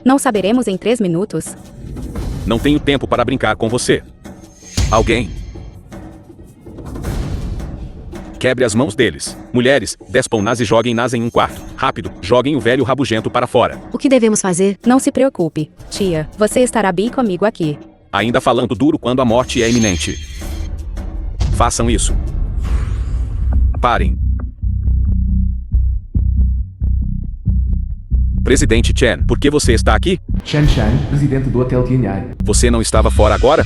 Não saberemos em 3 minutos. Não tenho tempo para brincar com você. Alguém quebre as mãos deles. Mulheres, despam-nas e joguem-nas em um quarto. Rápido, joguem o velho rabugento para fora. O que devemos fazer? Não se preocupe, tia. Você estará bem comigo aqui. Ainda falando duro quando a morte é iminente. Façam isso. Parem. Presidente Chen, por que você está aqui? Chen Shan, presidente do Hotel Tianhai. Você não estava fora agora?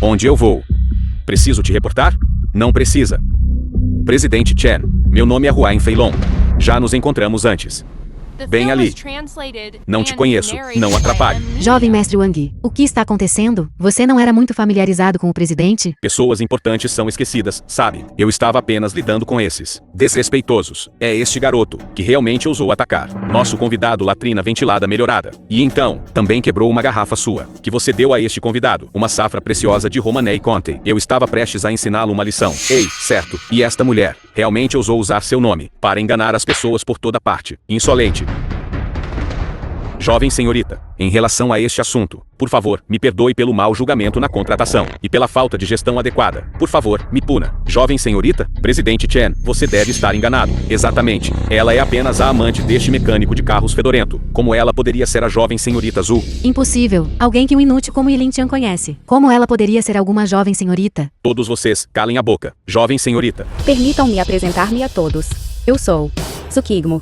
Onde eu vou? Preciso te reportar? Não precisa. Presidente Chen, meu nome é Huang Feilong. Já nos encontramos antes. Bem ali. Não te conheço, não atrapalhe. Jovem mestre Wang, o que está acontecendo? Você não era muito familiarizado com o presidente? Pessoas importantes são esquecidas, sabe? Eu estava apenas lidando com esses desrespeitosos. É este garoto, que realmente ousou atacar nosso convidado latrina ventilada melhorada. E então, também quebrou uma garrafa sua, que você deu a este convidado, uma safra preciosa de Romanei Conte. Eu estava prestes a ensiná-lo uma lição. Ei, certo, e esta mulher, realmente ousou usar seu nome, para enganar as pessoas por toda parte. Insolente. Jovem senhorita, em relação a este assunto, por favor, me perdoe pelo mau julgamento na contratação e pela falta de gestão adequada. Por favor, me puna. Jovem senhorita, presidente Chen, você deve estar enganado. Exatamente. Ela é apenas a amante deste mecânico de carros fedorento. Como ela poderia ser a jovem senhorita Zhu? Impossível. Alguém que um inútil como Yilin Tian conhece. Como ela poderia ser alguma jovem senhorita? Todos vocês, calem a boca. Jovem senhorita. Permitam-me apresentar-me a todos. Eu sou Tsukigmo,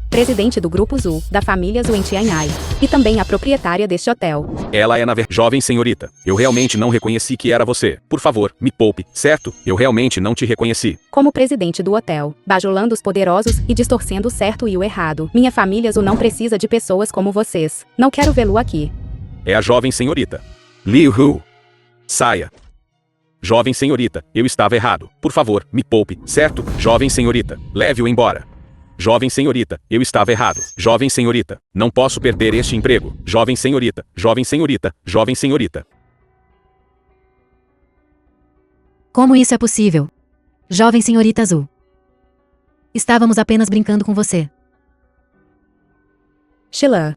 presidente do Grupo Zhu, da família Zhu em Tianhai, e também a proprietária deste hotel. Ela é na verdade. Jovem senhorita, eu realmente não reconheci que era você. Por favor, me poupe, certo? Eu realmente não te reconheci. Como presidente do hotel, bajulando os poderosos e distorcendo o certo e o errado. Minha família Zhu não precisa de pessoas como vocês. Não quero vê-lo aqui. É a jovem senhorita Liu Hu. Saia. Jovem senhorita, eu estava errado. Por favor, me poupe, certo? Jovem senhorita, leve-o embora. Jovem senhorita, eu estava errado. Jovem senhorita, não posso perder este emprego. Jovem senhorita, jovem senhorita, jovem senhorita. Como isso é possível? Jovem senhorita Zhu. Estávamos apenas brincando com você. Shilan.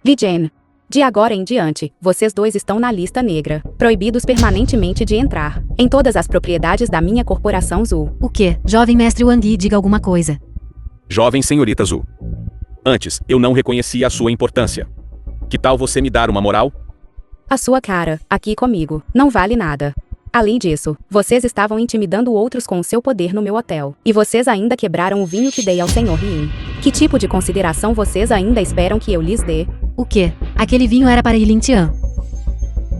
Vijen. De agora em diante, vocês dois estão na lista negra, proibidos permanentemente de entrar em todas as propriedades da minha corporação Zhu. O quê? Jovem mestre Wang, diga alguma coisa. Jovem senhorita Zhu. Antes, eu não reconhecia a sua importância. Que tal você me dar uma moral? A sua cara, aqui comigo, não vale nada. Além disso, vocês estavam intimidando outros com o seu poder no meu hotel. E vocês ainda quebraram o vinho que dei ao Sr. Yin. Que tipo de consideração vocês ainda esperam que eu lhes dê? O quê? Aquele vinho era para Yilin Tian.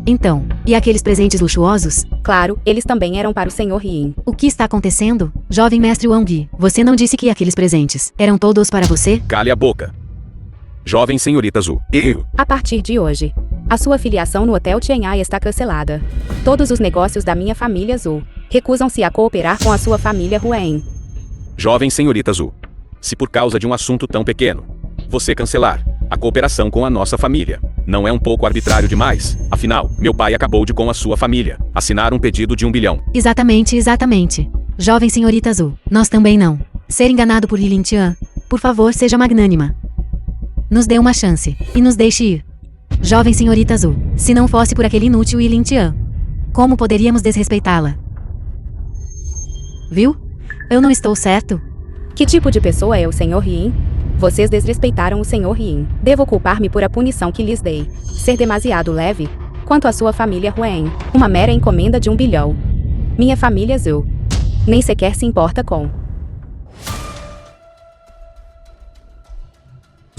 Então, e aqueles presentes luxuosos? Claro, eles também eram para o Sr. Yin. O que está acontecendo? Jovem mestre Wang, você não disse que aqueles presentes eram todos para você? Cale a boca. Jovem senhorita Zhu. Eu. A partir de hoje, a sua filiação no Hotel Tianhai está cancelada. Todos os negócios da minha família Zhu recusam-se a cooperar com a sua família Huang. Jovem senhorita Zhu. Se por causa de um assunto tão pequeno, você cancelar a cooperação com a nossa família, não é um pouco arbitrário demais? Afinal, meu pai acabou de com a sua família assinar um pedido de 1 bilhão. Exatamente. Jovem senhorita Zhu, nós também não. Ser enganado por Yilin Tian, por favor, seja magnânima. Nos dê uma chance, e nos deixe ir. Jovem senhorita Zhu, se não fosse por aquele inútil Yilin Tian, como poderíamos desrespeitá-la? Viu? Eu não estou certo? Que tipo de pessoa é o Sr. Yin? Vocês desrespeitaram o Sr. Yin. Devo culpar-me por a punição que lhes dei ser demasiado leve? Quanto à sua família Huang, uma mera encomenda de 1 bilhão. Minha família Zhu nem sequer se importa com.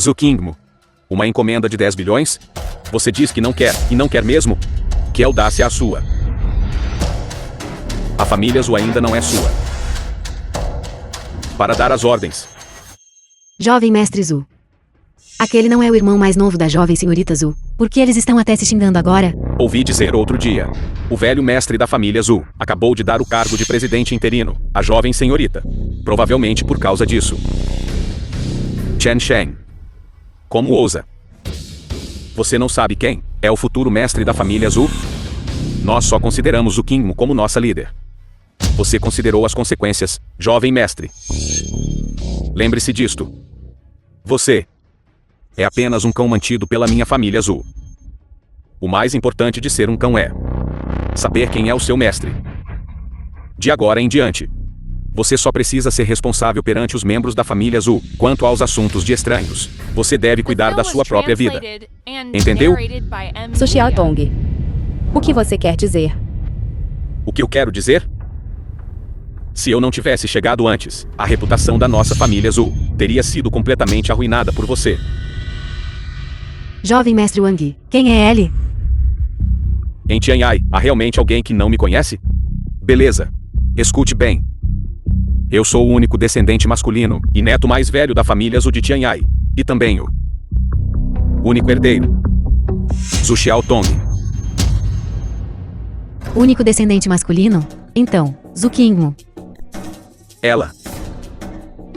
Zhu Qingmo. Uma encomenda de 10 bilhões? Você diz que não quer, e não quer mesmo? Que audácia a sua. A família Zhu ainda não é sua. Para dar as ordens. Jovem mestre Zhu. Aquele não é o irmão mais novo da jovem senhorita Zhu. Por que eles estão até se xingando agora? Ouvi dizer outro dia. O velho mestre da família Zhu acabou de dar o cargo de presidente interino à jovem senhorita. Provavelmente por causa disso. Chen Sheng. Como ousa? Você não sabe quem é o futuro mestre da família Zhu? Nós só consideramos o Qingmo como nossa líder. Você considerou as consequências, jovem mestre. Lembre-se disto. Você é apenas um cão mantido pela minha família Zhu. O mais importante de ser um cão é saber quem é o seu mestre. De agora em diante, você só precisa ser responsável perante os membros da família Zhu. Quanto aos assuntos de estranhos, você deve cuidar da sua própria vida. Entendeu? Su Xiaotong. O que você quer dizer? O que eu quero dizer? Se eu não tivesse chegado antes, a reputação da nossa família Zhu teria sido completamente arruinada por você. Jovem mestre Wang, quem é ele? Em Tianhai, há realmente alguém que não me conhece? Beleza. Escute bem. Eu sou o único descendente masculino e neto mais velho da família Zhu de Tianhai. E também o único herdeiro. Zhu Xiaotong. Único descendente masculino? Então, Zhu Qingmo.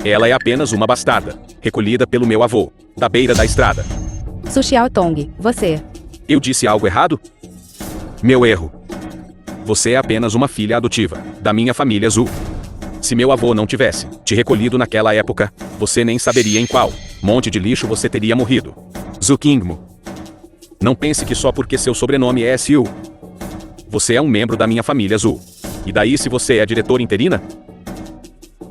Ela é apenas uma bastarda, recolhida pelo meu avô, da beira da estrada. Su Xiaotong, você. Eu disse algo errado? Meu erro. Você é apenas uma filha adotiva, da minha família Zhu. Se meu avô não tivesse te recolhido naquela época, você nem saberia em qual monte de lixo você teria morrido. Zhu Qingmo. Não pense que só porque seu sobrenome é Su, você é um membro da minha família Zhu. E daí se você é diretora interina?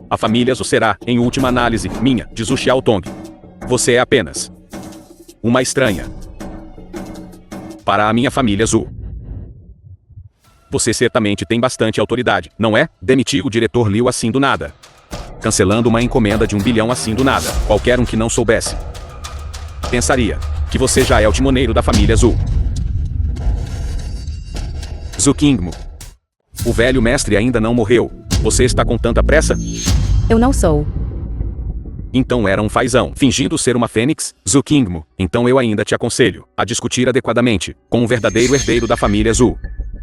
A família Zhu será, em última análise, minha, de Zhu Xiaotong. Você é apenas uma estranha para a minha família Zhu. Você certamente tem bastante autoridade, não é? Demitir o diretor Liu assim do nada. Cancelando uma encomenda de 1 bilhão assim do nada. Qualquer um que não soubesse pensaria que você já é o timoneiro da família Zhu. Zhu Qingmo. O velho mestre ainda não morreu. Você está com tanta pressa? Eu não sou. Então era um fazão, fingindo ser uma fênix, Zhu Qingmo. Então eu ainda te aconselho a discutir adequadamente com o verdadeiro herdeiro da família Zhu.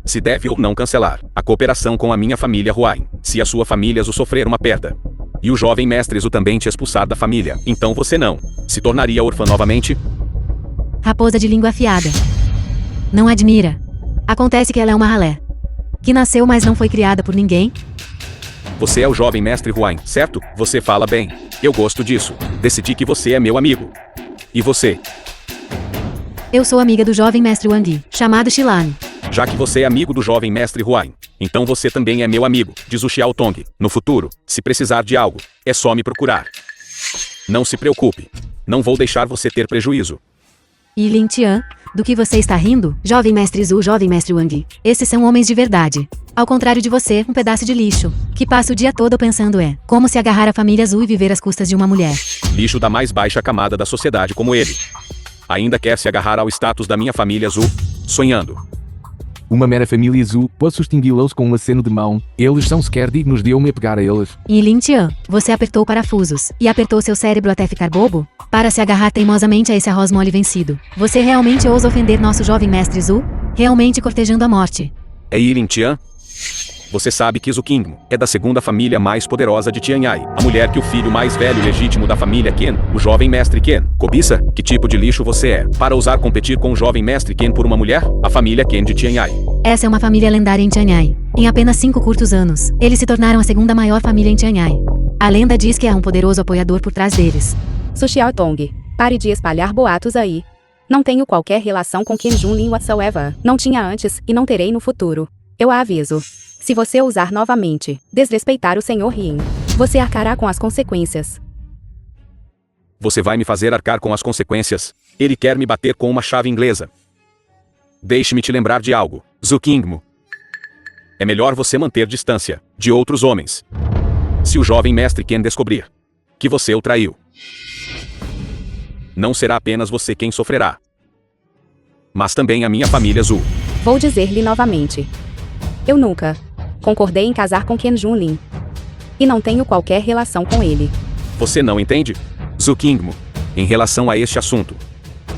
Se deve ou não cancelar a cooperação com a minha família Huang, se a sua família Zhu sofrer uma perda. E o jovem mestre Zhu também te expulsar da família, então você não se tornaria órfã novamente? Raposa de língua afiada. Não admira. Acontece que ela é uma ralé. Que nasceu mas não foi criada por ninguém? Você é o jovem mestre Huang, certo? Você fala bem. Eu gosto disso. Decidi que você é meu amigo. E você? Eu sou amiga do jovem mestre Wang, chamado Xilan. Já que você é amigo do jovem mestre Huain, então você também é meu amigo, diz o Xiao Tong. No futuro, se precisar de algo, é só me procurar. Não se preocupe. Não vou deixar você ter prejuízo. E Lin Tian, do que você está rindo? Jovem mestre Zhu, jovem mestre Wang. Esses são homens de verdade. Ao contrário de você, um pedaço de lixo, que passa o dia todo pensando como se agarrar a família Zhu e viver às custas de uma mulher. Lixo da mais baixa camada da sociedade como ele. Ainda quer se agarrar ao status da minha família Zhu, sonhando. Uma mera família Zhu, posso extingui-los com um aceno de mão, eles são sequer dignos de eu me apegar a eles. E Lin Tian, você apertou parafusos, e apertou seu cérebro até ficar bobo? Para se agarrar teimosamente a esse arroz mole vencido. Você realmente ousa ofender nosso jovem mestre Zhu? Realmente cortejando a morte. É Lin Tian? Você sabe que Zhu Qingmo é da segunda família mais poderosa de Tianyai, a mulher que o filho mais velho e legítimo da família Qin, o jovem mestre Qin, cobiça? Que tipo de lixo você é, para ousar competir com o jovem mestre Qin por uma mulher? A família Qin de Tianyai. Essa é uma família lendária em Tianyai. Em apenas 5 curtos anos, eles se tornaram a segunda maior família em Tianyai. A lenda diz que há um poderoso apoiador por trás deles. Su Xiaotong, pare de espalhar boatos aí. Não tenho qualquer relação com Qin Junlin whatsoever. Não tinha antes e não terei no futuro. Eu a aviso. Se você ousar novamente desrespeitar o Sr. Yin, você arcará com as consequências. Você vai me fazer arcar com as consequências? Ele quer me bater com uma chave inglesa. Deixe-me te lembrar de algo, Zhu Qingmo. É melhor você manter distância de outros homens. Se o jovem mestre Qin descobrir que você o traiu, não será apenas você quem sofrerá, mas também a minha família Zhu. Vou dizer-lhe novamente. Eu nunca concordei em casar com Qin Junlin. E não tenho qualquer relação com ele. Você não entende? Zhu Qingmo, em relação a este assunto,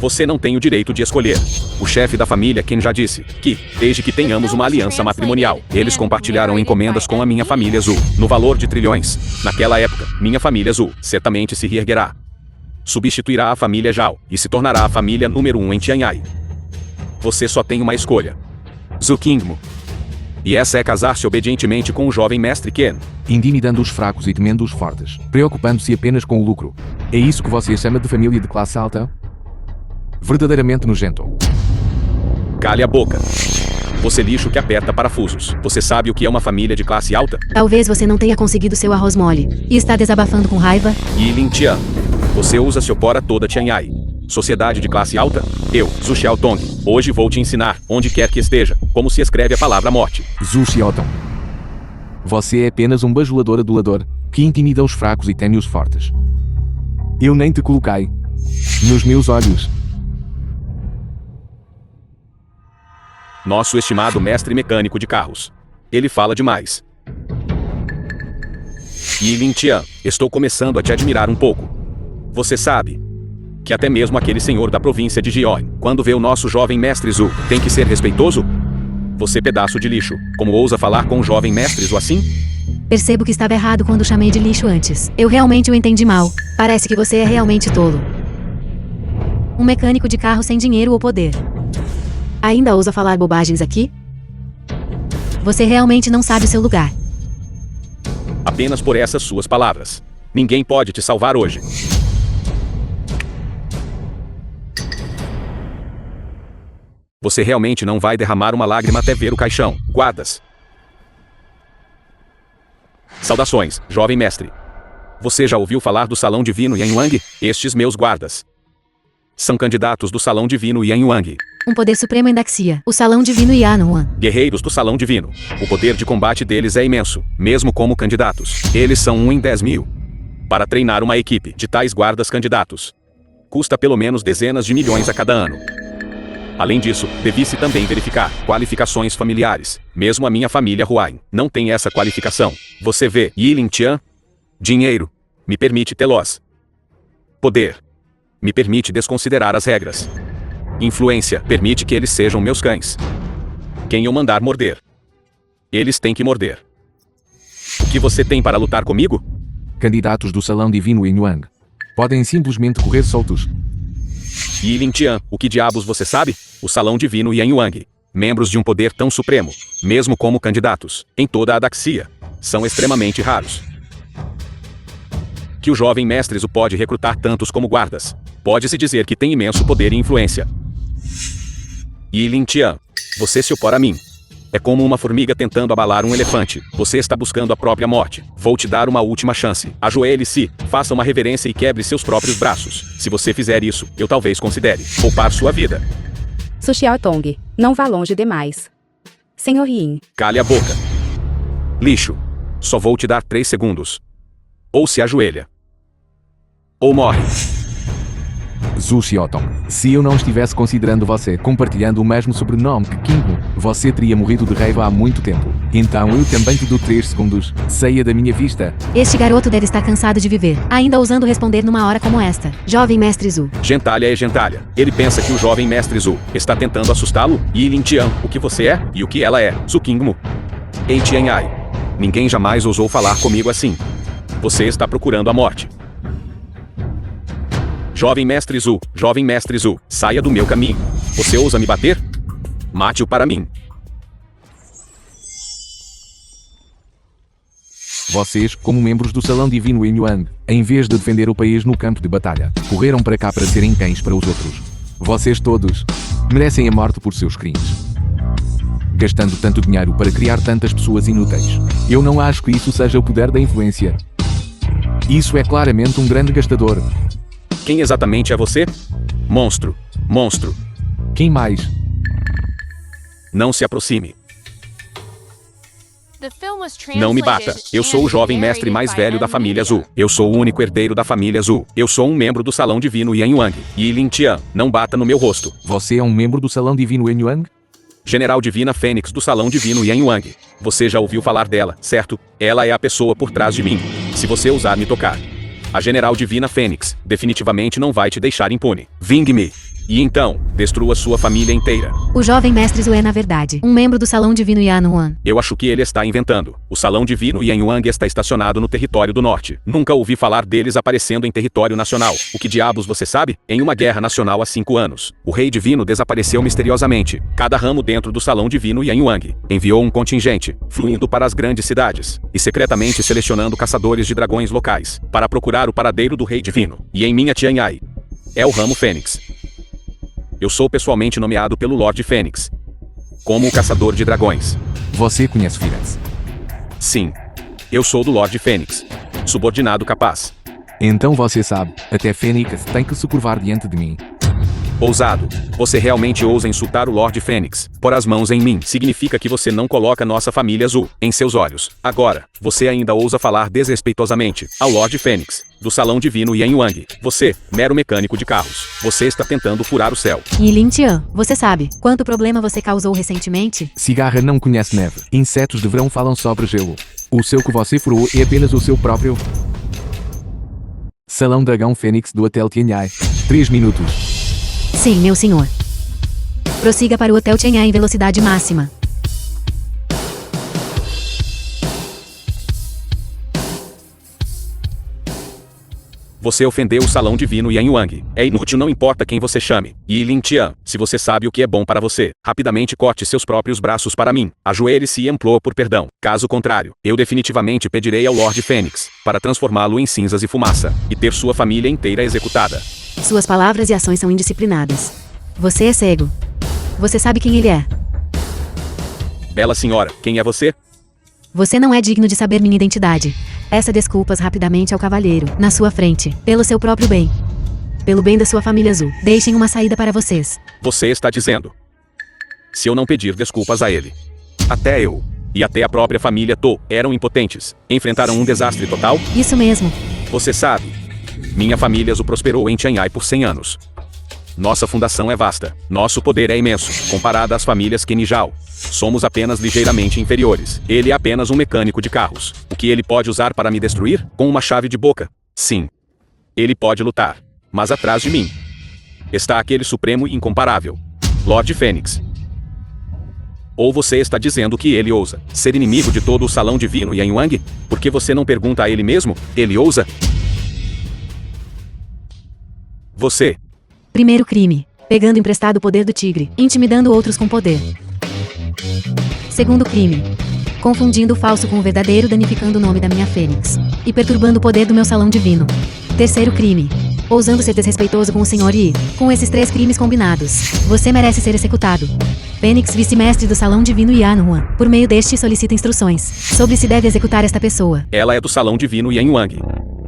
você não tem o direito de escolher. O chefe da família Qin já disse que, desde que tenhamos uma aliança matrimonial, eles compartilharam encomendas com a minha família Zhu, no valor de trilhões. Naquela época, minha família Zhu certamente se reerguerá. Substituirá a família Zhao e se tornará a família número 1 em Tianyai. Você só tem uma escolha, Zhu Qingmo. E essa é casar-se obedientemente com o jovem mestre Qin. Intimidando os fracos e temendo os fortes, preocupando-se apenas com o lucro. É isso que você chama de família de classe alta? Verdadeiramente nojento. Cale a boca. Você lixo que aperta parafusos. Você sabe o que é uma família de classe alta? Talvez você não tenha conseguido seu arroz mole, e está desabafando com raiva? E Lin Tian, você usa se opor a toda Tianyai. Sociedade de classe alta? Eu, Zhu Xiaotong, hoje vou te ensinar, onde quer que esteja, como se escreve a palavra morte. Zhu Xiaotong. Você é apenas um bajulador adulador, que intimida os fracos e teme os fortes. Eu nem te coloquei nos meus olhos. Nosso estimado mestre mecânico de carros. Ele fala demais. E Lin Tian, estou começando a te admirar um pouco. Você sabe que até mesmo aquele senhor da província de Jioi, quando vê o nosso jovem mestre Zhu, tem que ser respeitoso? Você pedaço de lixo, como ousa falar com o jovem mestre Zhu assim? Percebo que estava errado quando chamei de lixo antes. Eu realmente o entendi mal. Parece que você é realmente tolo. Um mecânico de carro sem dinheiro ou poder. Ainda ousa falar bobagens aqui? Você realmente não sabe o seu lugar. Apenas por essas suas palavras. Ninguém pode te salvar hoje. Você realmente não vai derramar uma lágrima até ver o caixão. Guardas. Saudações, jovem mestre. Você já ouviu falar do Salão Divino Yan Wang? Estes meus guardas são candidatos do Salão Divino Yan Wang. Um poder supremo em Daxia, o Salão Divino Yanuan. Guerreiros do Salão Divino. O poder de combate deles é imenso, mesmo como candidatos. Eles são 1 em 10.000. Para treinar uma equipe de tais guardas candidatos, custa pelo menos dezenas de milhões a cada ano. Além disso, deve-se também verificar qualificações familiares. Mesmo a minha família Huain não tem essa qualificação. Você vê, Yi Lin Tian? Dinheiro me permite tê-los. Poder me permite desconsiderar as regras. Influência permite que eles sejam meus cães. Quem eu mandar morder, eles têm que morder. O que você tem para lutar comigo? Candidatos do Salão Divino em Yuang podem simplesmente correr soltos. Yi Lin Tian, o que diabos você sabe? O Salão Divino Yan Wang. Membros de um poder tão supremo, mesmo como candidatos, em toda a Daxia, são extremamente raros. Que o jovem mestre Zhu pode recrutar tantos como guardas. Pode-se dizer que tem imenso poder e influência. Yi Lin-Tian. Você se opor a mim. É como uma formiga tentando abalar um elefante. Você está buscando a própria morte. Vou te dar uma última chance. Ajoelhe-se, faça uma reverência e quebre seus próprios braços. Se você fizer isso, eu talvez considere poupar sua vida. Su Xiaotong, não vá longe demais. Senhor Yin. Cale a boca. Lixo. Só vou te dar 3 segundos. Ou se ajoelha. Ou morre. Zhu Xiaotong, se eu não estivesse considerando você compartilhando o mesmo sobrenome que Kingmo, você teria morrido de raiva há muito tempo. Então eu também te dou 3 segundos. Saia da minha vista. Este garoto deve estar cansado de viver, ainda ousando responder numa hora como esta. Jovem mestre Zhu. Gentalha é gentalha. Ele pensa que o jovem mestre Zhu está tentando assustá-lo? Yi Lin-Tian, o que você é e o que ela é. Su Kingmo. Ei Tianhai. Ninguém jamais ousou falar comigo assim. Você está procurando a morte. Jovem mestre Zhu, saia do meu caminho. Você ousa me bater? Mate-o para mim. Vocês, como membros do Salão Divino em Yuan, em vez de defender o país no campo de batalha, correram para cá para serem cães para os outros. Vocês todos merecem a morte por seus crimes. Gastando tanto dinheiro para criar tantas pessoas inúteis. Eu não acho que isso seja o poder da influência. Isso é claramente um grande gastador. Quem exatamente é você? Monstro. Monstro. Quem mais? Não se aproxime. Não me bata. Eu sou o jovem mestre mais velho da família Zhu. Eu sou o único herdeiro da família Zhu. Eu sou um membro do Salão Divino Yan Wang. Yi Lin-Tian, não bata no meu rosto. Você é um membro do Salão Divino Yan Wang? General Divina Fênix do Salão Divino Yan Wang. Você já ouviu falar dela, certo? Ela é a pessoa por trás de mim. Se você ousar me tocar, a General Divina Fênix definitivamente não vai te deixar impune. Vingue-me. E então, destrua sua família inteira. O jovem mestre Zhu é, na verdade, um membro do Salão Divino Yanhuan. Eu acho que ele está inventando. O Salão Divino Yanhuang está estacionado no território do norte. Nunca ouvi falar deles aparecendo em território nacional. O que diabos você sabe? Em uma guerra nacional há 5 anos, o Rei Divino desapareceu misteriosamente. Cada ramo dentro do Salão Divino Yanhuang enviou um contingente, fluindo para as grandes cidades, e secretamente selecionando caçadores de dragões locais, para procurar o paradeiro do Rei Divino. E em minha Tianhai, é o ramo Fênix. Eu sou pessoalmente nomeado pelo Lorde Fênix como o caçador de dragões. Você conhece Firenze? Sim. Eu sou do Lorde Fênix, subordinado capaz. Então você sabe, até Fênix tem que se curvar diante de mim. Ousado. Você realmente ousa insultar o Lorde Fênix. Pôr as mãos em mim significa que você não coloca nossa família Zhu em seus olhos. Agora, você ainda ousa falar desrespeitosamente ao Lorde Fênix do Salão Divino Yanhuang. Você, mero mecânico de carros. Você está tentando furar o céu. Yi Lin-Tian, você sabe quanto problema você causou recentemente? Cigarra não conhece neve. Insetos de verão falam sobre gelo. O céu que você furou é apenas o seu próprio. Salão Dragão Fênix do Hotel Tianhai. 3 minutos. Sim, meu senhor. Prossiga para o Hotel Tianhai em velocidade máxima. Você ofendeu o Salão Divino Yanhuang. É inútil, não importa quem você chame. Yi Lin-Tian, se você sabe o que é bom para você, rapidamente corte seus próprios braços para mim. Ajoelhe-se e implore por perdão. Caso contrário, eu definitivamente pedirei ao Lorde Fênix para transformá-lo em cinzas e fumaça, e ter sua família inteira executada. Suas palavras e ações são indisciplinadas. Você é cego. Você sabe quem ele é. Bela senhora, quem é você? Você não é digno de saber minha identidade. Peça desculpas rapidamente ao cavalheiro, na sua frente, pelo seu próprio bem. Pelo bem da sua família Zhu. Deixem uma saída para vocês. Você está dizendo. Se eu não pedir desculpas a ele, até eu, e até a própria família To, eram impotentes. Enfrentaram um desastre total? Isso mesmo. Você sabe. Minha família Zhu prosperou em Tianhai por 100 anos. Nossa fundação é vasta. Nosso poder é imenso, comparado às famílias Kenijao. Somos apenas ligeiramente inferiores. Ele é apenas um mecânico de carros. O que ele pode usar para me destruir? Com uma chave de boca? Sim. Ele pode lutar. Mas atrás de mim está aquele supremo e incomparável Lorde Fênix. Ou você está dizendo que ele ousa ser inimigo de todo o Salão Divino Yanhuang? Por que você não pergunta a ele mesmo? Ele ousa? Você. Primeiro crime. Pegando emprestado o poder do tigre, intimidando outros com poder. Segundo crime. Confundindo o falso com o verdadeiro, danificando o nome da minha Fênix. E perturbando o poder do meu salão divino. Terceiro crime. ousando ser desrespeitoso com o Sr. Yi. Com esses 3 crimes combinados, você merece ser executado. Fênix, vice-mestre do Salão Divino Yanhuan, por meio deste solicita instruções sobre se deve executar esta pessoa. Ela é do Salão Divino Yanhuang.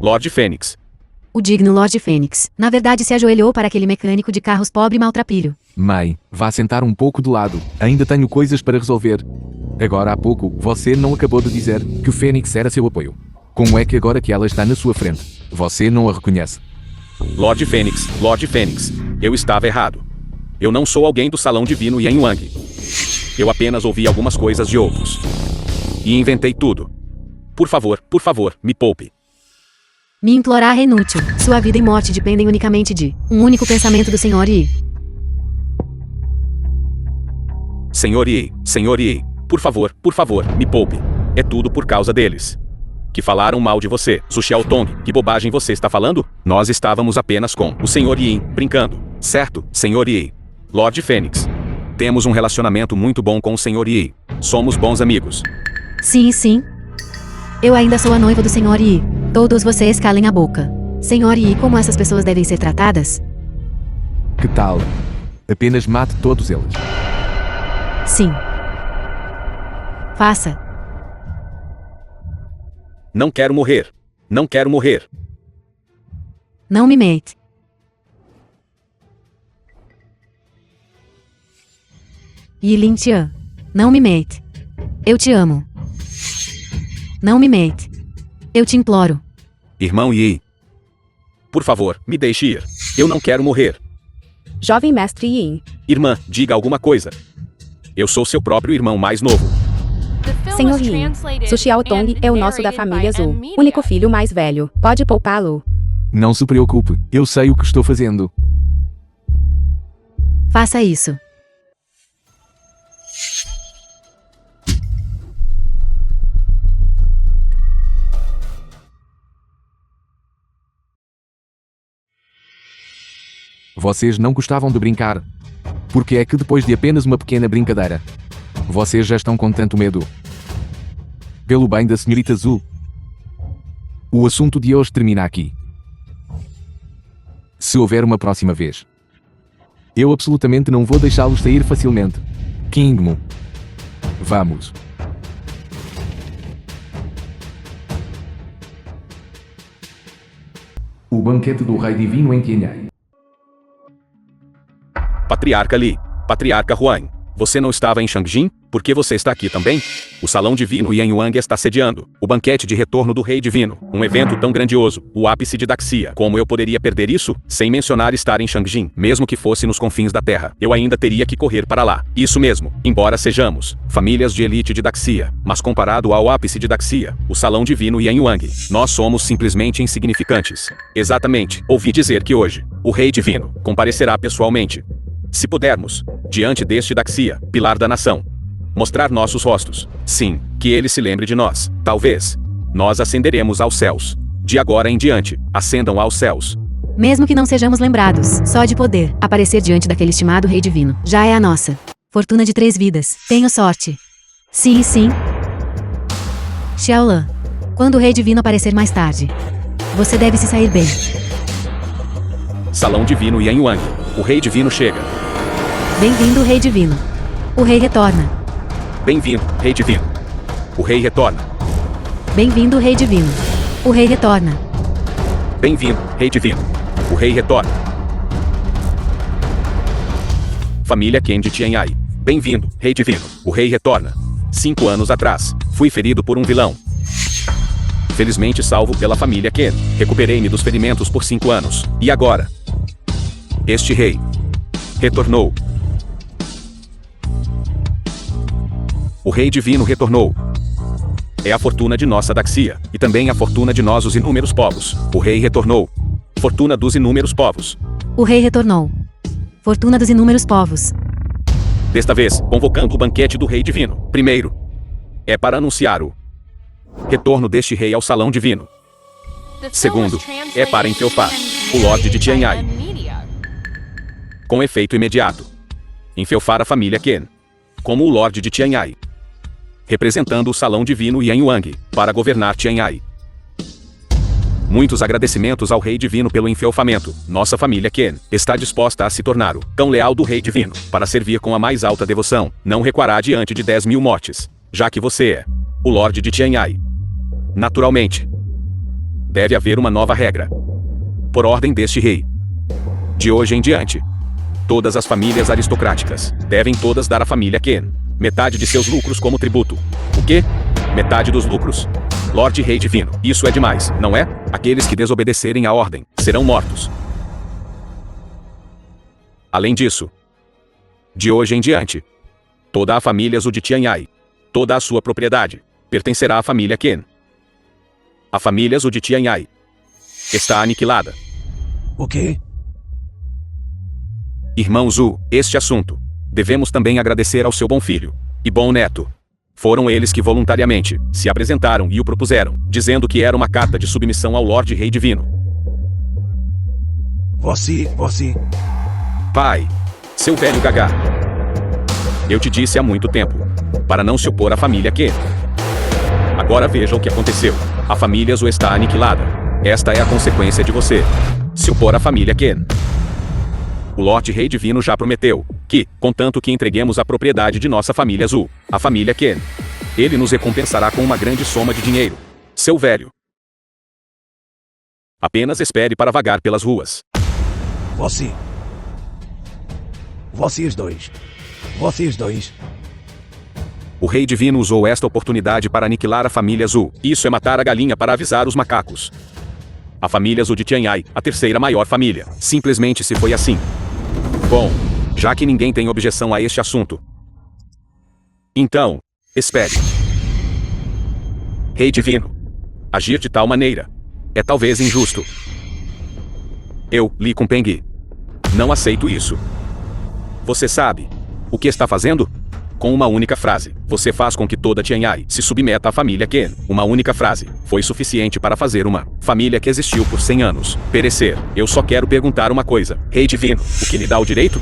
Lord Fênix. O digno Lord Fênix, na verdade, se ajoelhou para aquele mecânico de carros pobre e maltrapilho. Mãe, vá sentar um pouco de lado. Ainda tenho coisas para resolver. Agora há pouco, você não acabou de dizer que o Fênix era seu apoio. Como é que agora que ela está na sua frente, você não a reconhece? Lord Fênix, eu estava errado. Eu não sou alguém do Salão Divino Yanhuang. Eu apenas ouvi algumas coisas de outros. E inventei tudo. Por favor, me poupe. Me implorar é inútil. Sua vida e morte dependem unicamente de um único pensamento do Sr. Yi. Sr. Yi, por favor, me poupe. É tudo por causa deles. Que falaram mal de você, Zhu Xiaotong. Que bobagem você está falando? Nós estávamos apenas com o Sr. Yi, brincando. Certo, Sr. Yi? Lord Fênix. Temos um relacionamento muito bom com o Sr. Yi. Somos bons amigos. Sim. Eu ainda sou a noiva do Sr. Yi. Todos vocês calem a boca. Sr. Yi, como essas pessoas devem ser tratadas? Que tal? Apenas mate todos eles. Sim. Faça. Não quero morrer. Não Não me mate. Yi Lingtian. Não me mate. Eu te amo. Não me mate. Eu te imploro. Irmão Yi. Por favor, me deixe ir. Eu não quero morrer. Jovem mestre Yin. Irmã, diga alguma coisa. Eu sou seu próprio irmão mais novo. Sr. Yin, Zhu Xiaotong é o nosso da família Zhu. Único filho mais velho. Pode poupá-lo. Não se preocupe, eu sei o que estou fazendo. Faça isso. Vocês não gostavam de brincar? Porque é que depois de apenas uma pequena brincadeira, vocês já estão com tanto medo? Pelo bem da senhorita Zhu, o assunto de hoje termina aqui. Se houver uma próxima vez, eu absolutamente não vou deixá-los sair facilmente. Kingmo. Vamos. O banquete do Rei Divino em Tianhai. Patriarca Li. Patriarca Huang. Você não estava em Shangjin? Por que você está aqui também? O Salão Divino Yanhuang está sediando o banquete de retorno do Rei Divino. Um evento tão grandioso, o ápice de Daxia. Como eu poderia perder isso? Sem mencionar estar em Shangjin. Mesmo que fosse nos confins da Terra, eu ainda teria que correr para lá. Isso mesmo. Embora sejamos famílias de elite de Daxia, mas comparado ao ápice de Daxia, o Salão Divino Yanhuang, nós somos simplesmente insignificantes. Exatamente. Ouvi dizer que hoje, o Rei Divino comparecerá pessoalmente. Se pudermos, diante deste Daxia, pilar da nação, mostrar nossos rostos, sim, que ele se lembre de nós, talvez, nós ascenderemos aos céus. De agora em diante, ascendam aos céus. Mesmo que não sejamos lembrados, só de poder aparecer diante daquele estimado Rei Divino, já é a nossa fortuna de 3 vidas. Tenho sorte. Sim. Xiaolan, quando o Rei Divino aparecer mais tarde, você deve se sair bem. Salão Divino Yanhuang, o Rei Divino chega. Bem-vindo, Rei Divino. O Rei retorna. Bem-vindo, Rei Divino. O Rei retorna. Bem-vindo, Rei Divino. O Rei retorna. Bem-vindo, Rei Divino. O Rei retorna. Família Qin de Tianhai. Bem-vindo, Rei Divino. O Rei retorna. 5 anos atrás, fui ferido por um vilão. Felizmente salvo pela família Qin. Recuperei-me dos ferimentos por 5 anos. E agora? Este rei retornou. O Rei Divino retornou. É a fortuna de nossa Daxia, e também a fortuna de nós os inúmeros povos. O Rei retornou. Fortuna dos inúmeros povos. O Rei retornou. Fortuna dos inúmeros povos. Desta vez, convocando o banquete do Rei Divino. Primeiro, é para anunciar o retorno deste rei ao Salão Divino. Segundo, é para enfelpar o Lorde de Tianhai. Com efeito imediato. Enfelpar a família Qin, como o Lorde de Tianhai, representando o Salão Divino Yanhuang, para governar Tianhai. Muitos agradecimentos ao Rei Divino pelo enfelfamento. Nossa família Ken está disposta a se tornar o cão leal do Rei Divino, para servir com a mais alta devoção. Não recuará diante de 10.000 mortes, já que você é o Lorde de Tianyai. Naturalmente, deve haver uma nova regra. Por ordem deste rei. De hoje em diante, todas as famílias aristocráticas devem todas dar à família Ken metade de seus lucros como tributo. O quê? Metade dos lucros? Lorde Rei Divino, isso é demais, não é? Aqueles que desobedecerem à ordem serão mortos. Além disso, de hoje em diante, toda a família Zhu de Tianyai, toda a sua propriedade, pertencerá à família Ken. A família Zhu de Tianyai está aniquilada. O quê? Irmão Zhu, este assunto, devemos também agradecer ao seu bom filho e bom neto. Foram eles que voluntariamente se apresentaram e o propuseram, dizendo que era uma carta de submissão ao Lorde Rei Divino. Você... Pai, seu velho gagá. Eu te disse há muito tempo, para não se opor à família Ken. Agora veja o que aconteceu. A família Zhu está aniquilada. Esta é a consequência de você se opor à família Ken. O Lorde Rei Divino já prometeu que, contanto que entreguemos a propriedade de nossa família Zhu, a família Ken, ele nos recompensará com uma grande soma de dinheiro. Seu velho. Apenas espere para vagar pelas ruas. Vocês dois. O Rei Divino usou esta oportunidade para aniquilar a família Zhu. Isso é matar a galinha para avisar os macacos. A família Zhu de Tianyai, a terceira maior família, simplesmente se foi assim. Bom, já que ninguém tem objeção a este assunto, então, espere. Rei Divino, agir de tal maneira é talvez injusto. Eu, Li Kumpeng, não aceito isso. Você sabe o que está fazendo? Com uma única frase, você faz com que toda Tianyai se submeta à família Ken. Uma única frase foi suficiente para fazer uma família que existiu por 100 anos perecer. Eu só quero perguntar uma coisa. Rei Divino, o que lhe dá o direito?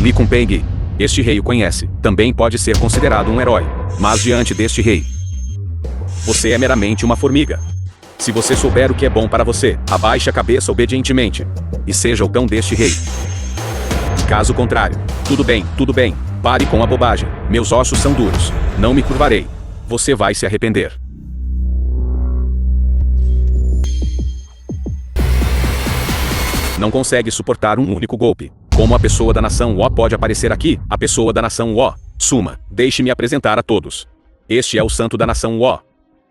Li Kumpeng, este rei o conhece. Também pode ser considerado um herói. Mas diante deste rei, você é meramente uma formiga. Se você souber o que é bom para você, abaixe a cabeça obedientemente e seja o cão deste rei. Caso contrário, tudo bem. Pare com a bobagem. Meus ossos são duros. Não me curvarei. Você vai se arrepender. Não consegue suportar um único golpe. Como a pessoa da nação Wo pode aparecer aqui? A pessoa da nação Wo. Suma, deixe-me apresentar a todos. Este é o santo da nação Wo.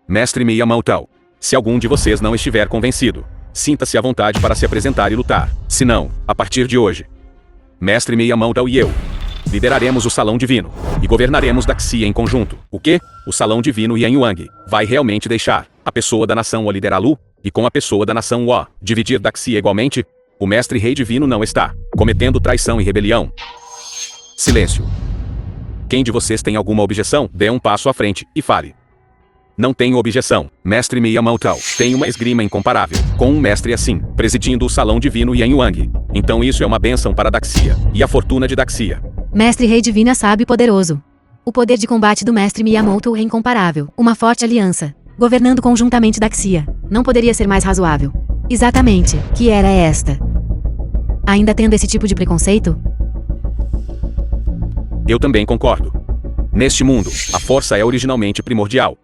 Mestre Miyamoto. Se algum de vocês não estiver convencido, sinta-se à vontade para se apresentar e lutar. Se não, a partir de hoje, Mestre Miyamoto e eu lideraremos o Salão Divino e governaremos Daxia em conjunto. O quê? O Salão Divino Yan-Yuang vai realmente deixar a pessoa da nação Wo liderar Lu? E com a pessoa da nação Wo dividir Daxia igualmente? O Mestre Rei Divino não está cometendo traição e rebelião. Silêncio. Quem de vocês tem alguma objeção? Dê um passo à frente e fale. Não tenho objeção. Mestre Miyamoto tem uma esgrima incomparável. Com um mestre assim, presidindo o Salão Divino Yan-Yuang. Então isso é uma bênção para Daxia e a fortuna de Daxia. Mestre Rei Divino é sábio e poderoso. O poder de combate do Mestre Miyamoto é incomparável. Uma forte aliança, governando conjuntamente Daxia. Não poderia ser mais razoável. Exatamente, que era esta? Ainda tendo esse tipo de preconceito? Eu também concordo. Neste mundo, a força é originalmente primordial.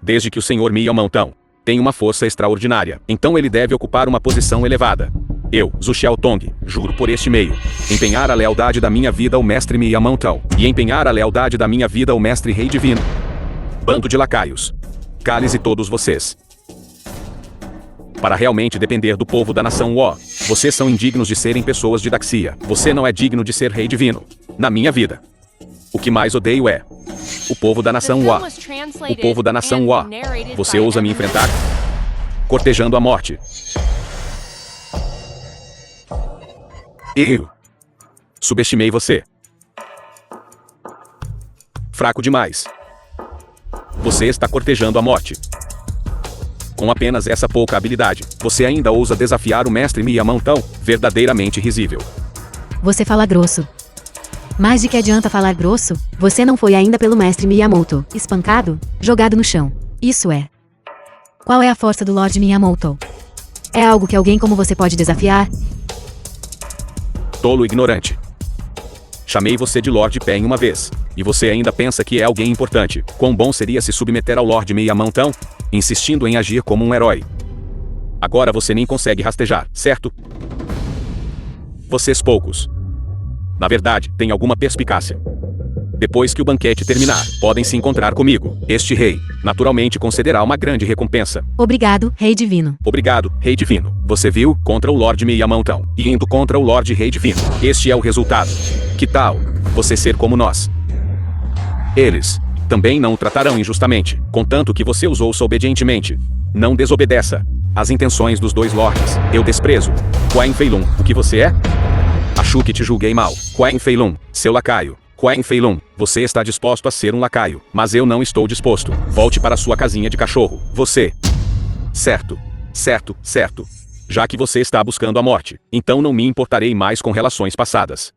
Desde que o Senhor Miyamoto tem uma força extraordinária, então ele deve ocupar uma posição elevada. Eu, Zhu Xiaotong, juro por este meio, empenhar a lealdade da minha vida ao Mestre Miyamoto, e empenhar a lealdade da minha vida ao Mestre Rei Divino. Bando de lacaios. Cales e todos vocês. Para realmente depender do povo da nação Wo, vocês são indignos de serem pessoas de Daxia. Você não é digno de ser Rei Divino. Na minha vida. O que mais odeio é o povo da nação Wo. O povo da nação Wo. Você ousa me enfrentar? Cortejando a morte. Eu subestimei você. Fraco demais. Você está cortejando a morte. Com apenas essa pouca habilidade, você ainda ousa desafiar o Mestre Miyamoto? Verdadeiramente risível. Você fala grosso. Mas de que adianta falar grosso? Você não foi ainda pelo Mestre Miyamoto espancado, jogado no chão. Isso é Qual é a força do Lord Miyamoto? É algo que alguém como você pode desafiar? Tolo ignorante. Chamei você de Lord Pen uma vez, e você ainda pensa que é alguém importante. Quão bom seria se submeter ao Lord Miyamoto, insistindo em agir como um herói. Agora você nem consegue rastejar, certo? Vocês poucos. Na verdade, têm alguma perspicácia. Depois que o banquete terminar, podem se encontrar comigo. Este rei, naturalmente, concederá uma grande recompensa. Obrigado, Rei Divino. Obrigado, Rei Divino. Você viu? Contra o Lord Miyamoto. E indo contra o Lord Rei Divino. Este é o resultado. Que tal você ser como nós? Eles também não o tratarão injustamente, contanto que você os ouça obedientemente. Não desobedeça às intenções dos dois lords. Eu desprezo. Quain Feilun, o que você é? Acho que te julguei mal. Quain Feilun, seu lacaio. Quain Feilun, você está disposto a ser um lacaio, mas eu não estou disposto. Volte para sua casinha de cachorro. Você. Certo. Certo, certo. Já que você está buscando a morte, então não me importarei mais com relações passadas.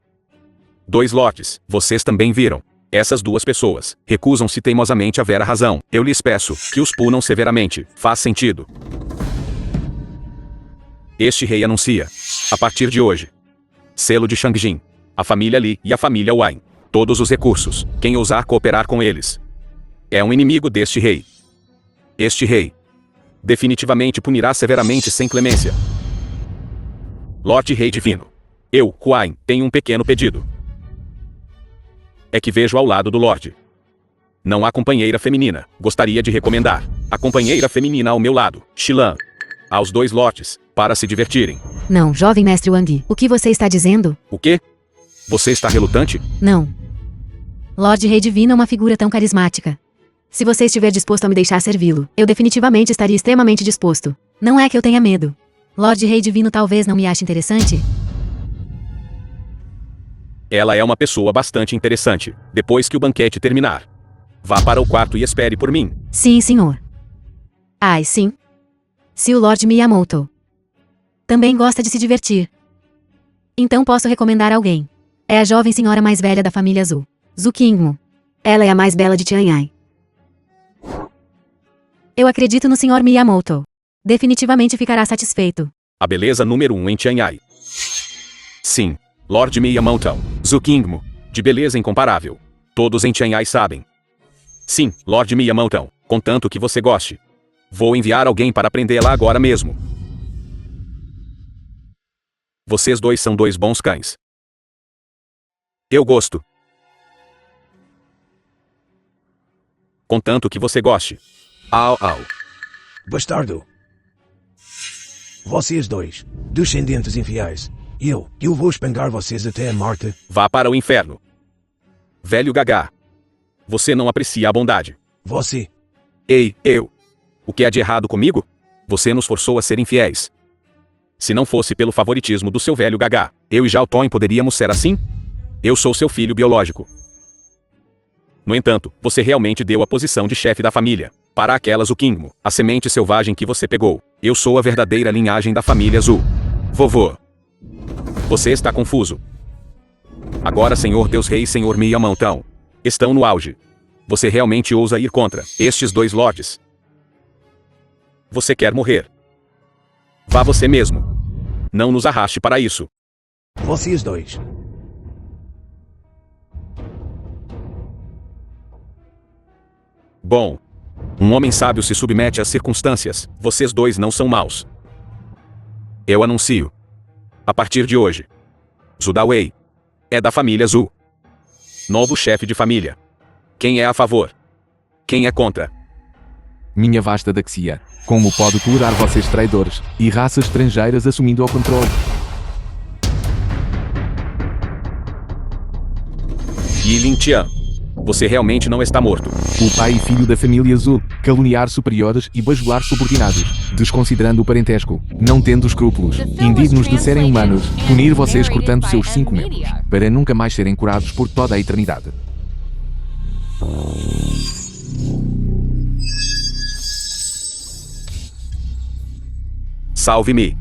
Dois lords, vocês também viram. Essas duas pessoas recusam-se teimosamente a ver a razão. Eu lhes peço que os punam severamente. Faz sentido. Este rei anuncia, a partir de hoje, selo de Shangjin, a família Li e a família Wang. Todos os recursos, quem ousar cooperar com eles, é um inimigo deste rei. Este rei definitivamente punirá severamente sem clemência. Lorde Rei Divino, eu, Quain, tenho um pequeno pedido. É que vejo ao lado do Lorde. Não há companheira feminina. Gostaria de recomendar a companheira feminina ao meu lado, Shilan, aos dois lords, para se divertirem. Não, jovem mestre Wang, o que você está dizendo? O quê? Você está relutante? Não. Lorde Rei Divino é uma figura tão carismática. Se você estiver disposto a me deixar servi-lo, eu definitivamente estaria extremamente disposto. Não é que eu tenha medo. Lorde Rei Divino talvez não me ache interessante? Ela é uma pessoa bastante interessante. Depois que o banquete terminar, vá para o quarto e espere por mim. Sim, senhor. Ai, sim. Se o Lorde Miyamoto também gosta de se divertir, então posso recomendar alguém. É a jovem senhora mais velha da família Zhu, Zhu Qingmu. Ela é a mais bela de Tianyai. Eu acredito no Sr. Miyamoto. Definitivamente ficará satisfeito. A beleza número 1 em Tianyai. Sim, Lord Miyamoto, Zhu Qingmu, de beleza incomparável. Todos em Tianyai sabem. Sim, Lord Miyamoto, contanto que você goste. Vou enviar alguém para prendê-la agora mesmo. Vocês dois são dois bons cães. Eu gosto. Contanto que você goste. Au, au. Bastardo. Vocês dois, descendentes infiéis. Eu vou espancar vocês até a morte. Vá para o inferno. Velho Gagá. Você não aprecia a bondade. Você. Ei, eu. O que há de errado comigo? Você nos forçou a ser infiéis. Se não fosse pelo favoritismo do seu velho Gagá, eu e Zhao Tong poderíamos ser assim? Eu sou seu filho biológico. No entanto, você realmente deu a posição de chefe da família para aquela Zhu Qingmu, a semente selvagem que você pegou. Eu sou a verdadeira linhagem da família Zhu. Vovô. Você está confuso. Agora Senhor Deus Rei e Senhor Miyamoto estão no auge. Você realmente ousa ir contra estes dois lords? Você quer morrer? Vá você mesmo. Não nos arraste para isso. Vocês dois. Bom. Um homem sábio se submete às circunstâncias. Vocês dois não são maus. Eu anuncio. A partir de hoje, Zhu Dawei é da família Zhu. Novo chefe de família. Quem é a favor? Quem é contra? Minha vasta Daxia, como pode tolerar vocês traidores e raças estrangeiras assumindo o controle? Yi Lingtian, você realmente não está morto. O pai e filho da família Zhu, caluniar superiores e bajular subordinados, desconsiderando o parentesco, não tendo escrúpulos, indignos de serem humanos, punir vocês cortando seus 5 membros, para nunca mais serem curados por toda a eternidade. Salve-me.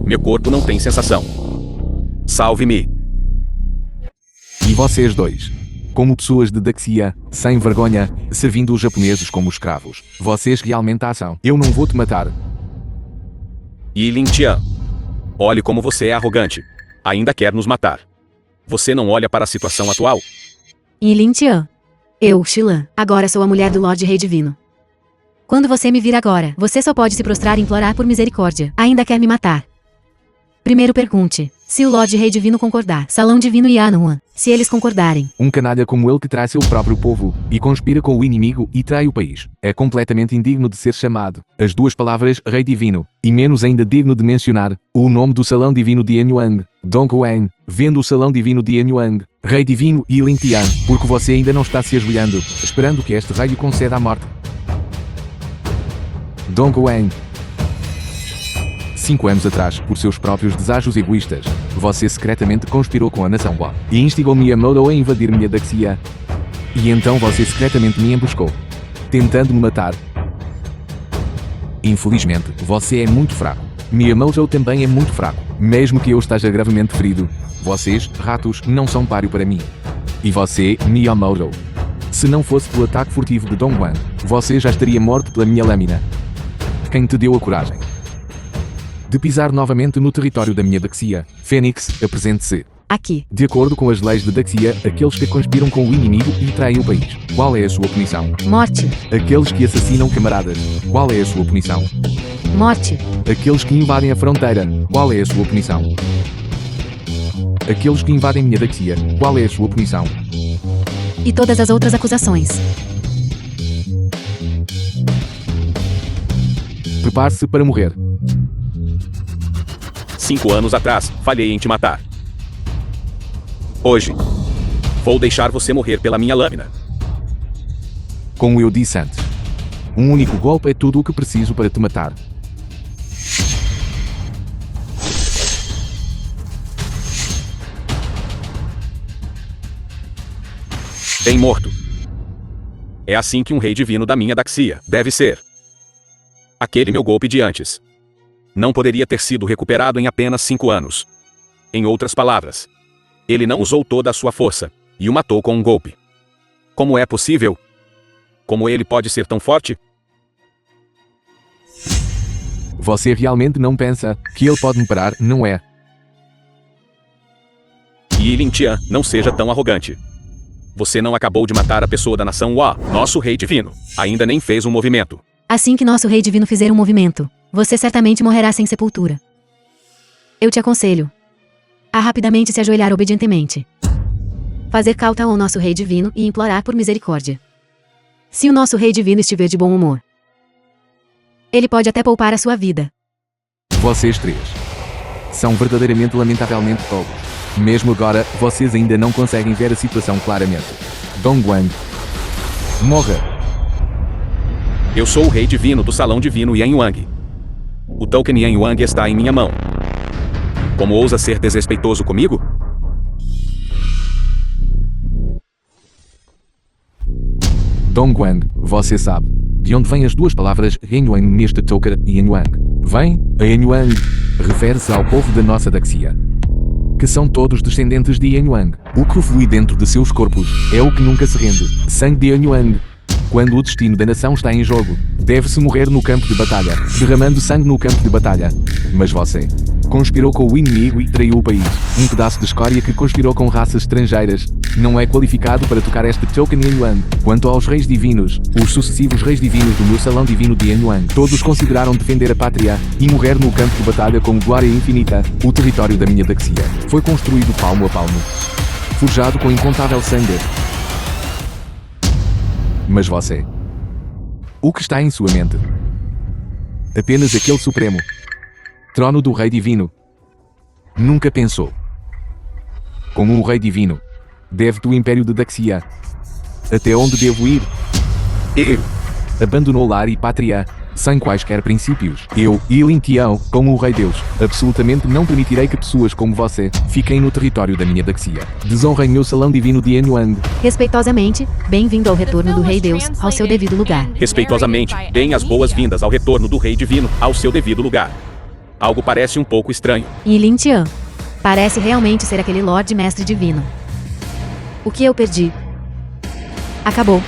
Meu corpo não tem sensação. Salve-me. E vocês dois? como pessoas de Daxia, sem vergonha, servindo os japoneses como escravos. Vocês realmente são. Eu não vou te matar. Yi Lin-tian. Olhe como você é arrogante. Ainda quer nos matar. Você não olha para a situação atual? Yi Lin-tian. Eu, Xilan, agora sou a mulher do Lorde Rei Divino. Quando você me vir agora, você só pode se prostrar e implorar por misericórdia. Ainda quer me matar. Primeiro pergunte, se o Lorde Rei Divino concordar, Salão Divino e Anuan, se eles concordarem. Um canalha como ele que trai seu próprio povo, e conspira com o inimigo e trai o país. É completamente indigno de ser chamado. As duas palavras Rei Divino, e menos ainda digno de mencionar, o nome do Salão Divino de Anyuang, Dong Wen, vendo o Salão Divino de Anyuang, Rei Divino e Lin-tian, porque você ainda não está se ajoelhando, esperando que este rei lhe conceda a morte. Dong Wen. 5 anos atrás, por seus próprios desejos egoístas, você secretamente conspirou com a nação Wa e instigou Miyamoto a invadir minha Daxia. E então você secretamente me emboscou, tentando me matar. Infelizmente, você é muito fraco. Miyamoto também é muito fraco, mesmo que eu esteja gravemente ferido. Vocês, ratos, não são páreo para mim. E você, Miyamoto. Se não fosse pelo ataque furtivo de Dong Wan, você já estaria morto pela minha lâmina. Quem te deu a coragem de pisar novamente no território da minha Daxia? Fênix, apresente-se. Aqui. De acordo com as leis de Daxia, aqueles que conspiram com o inimigo e traem o país. Qual é a sua punição? Morte. Aqueles que assassinam camaradas. Qual é a sua punição? Morte. Aqueles que invadem a fronteira. Qual é a sua punição? Aqueles que invadem minha Daxia. Qual é a sua punição? E todas as outras acusações. Prepare-se para morrer. 5 anos atrás, falhei em te matar. Hoje, vou deixar você morrer pela minha lâmina. Como eu disse antes, um único golpe é tudo o que preciso para te matar. Bem morto. É assim que um rei divino da minha Daxia deve ser. Aquele meu golpe de antes não poderia ter sido recuperado em apenas 5 anos. Em outras palavras, ele não usou toda a sua força e o matou com um golpe. Como é possível? Como ele pode ser tão forte? Você realmente não pensa que ele pode me parar, não é? Yi Lin-tian, não seja tão arrogante. Você não acabou de matar a pessoa da nação Wa, nosso rei divino. Ainda nem fez um movimento. Assim que nosso Rei Divino fizer um movimento, você certamente morrerá sem sepultura. Eu te aconselho a rapidamente se ajoelhar obedientemente, fazer cauta ao nosso Rei Divino e implorar por misericórdia. Se o nosso Rei Divino estiver de bom humor, ele pode até poupar a sua vida. Vocês três são verdadeiramente lamentavelmente tolos. Mesmo agora, vocês ainda não conseguem ver a situação claramente. Dong Wan, morra. Eu sou o rei divino do Salão Divino Yanyuang. O token Yanyuang está em minha mão. Como ousa ser desrespeitoso comigo? Dong Wan, você sabe de onde vêm as duas palavras Yanyuang neste token Yanyuang? Vem, a Yanyuang refere-se ao povo da nossa Daxia, que são todos descendentes de Yanyuang. O que flui dentro de seus corpos é o que nunca se rende. Sangue de Yanyuang. Quando o destino da nação está em jogo, deve-se morrer no campo de batalha, derramando sangue no campo de batalha. Mas você conspirou com o inimigo e traiu o país. Um pedaço de escória que conspirou com raças estrangeiras não é qualificado para tocar este token Yanyuang. Quanto aos reis divinos, os sucessivos reis divinos do meu salão divino de Yanyuang, todos consideraram defender a pátria e morrer no campo de batalha com glória infinita. O território da minha Daxia foi construído palmo a palmo, forjado com incontável sangue. Mas você, o que está em sua mente? Apenas aquele supremo trono do Rei Divino. Nunca pensou como um Rei Divino deve-te o Império de Daxia. Até onde devo ir? Eu abandonou lar e pátria sem quaisquer princípios. Eu, Yi Lin-tian, como o Rei Deus, absolutamente não permitirei que pessoas como você fiquem no território da minha Daxia. Desonrem meu salão divino de Yanyuang. Respeitosamente, bem-vindo ao retorno do Rei Deus, ao seu devido lugar. Respeitosamente, deem as boas-vindas ao retorno do Rei Divino, ao seu devido lugar. Algo parece um pouco estranho. Yi Lin-tian, parece realmente ser aquele Lorde Mestre Divino. O que eu perdi? Acabou.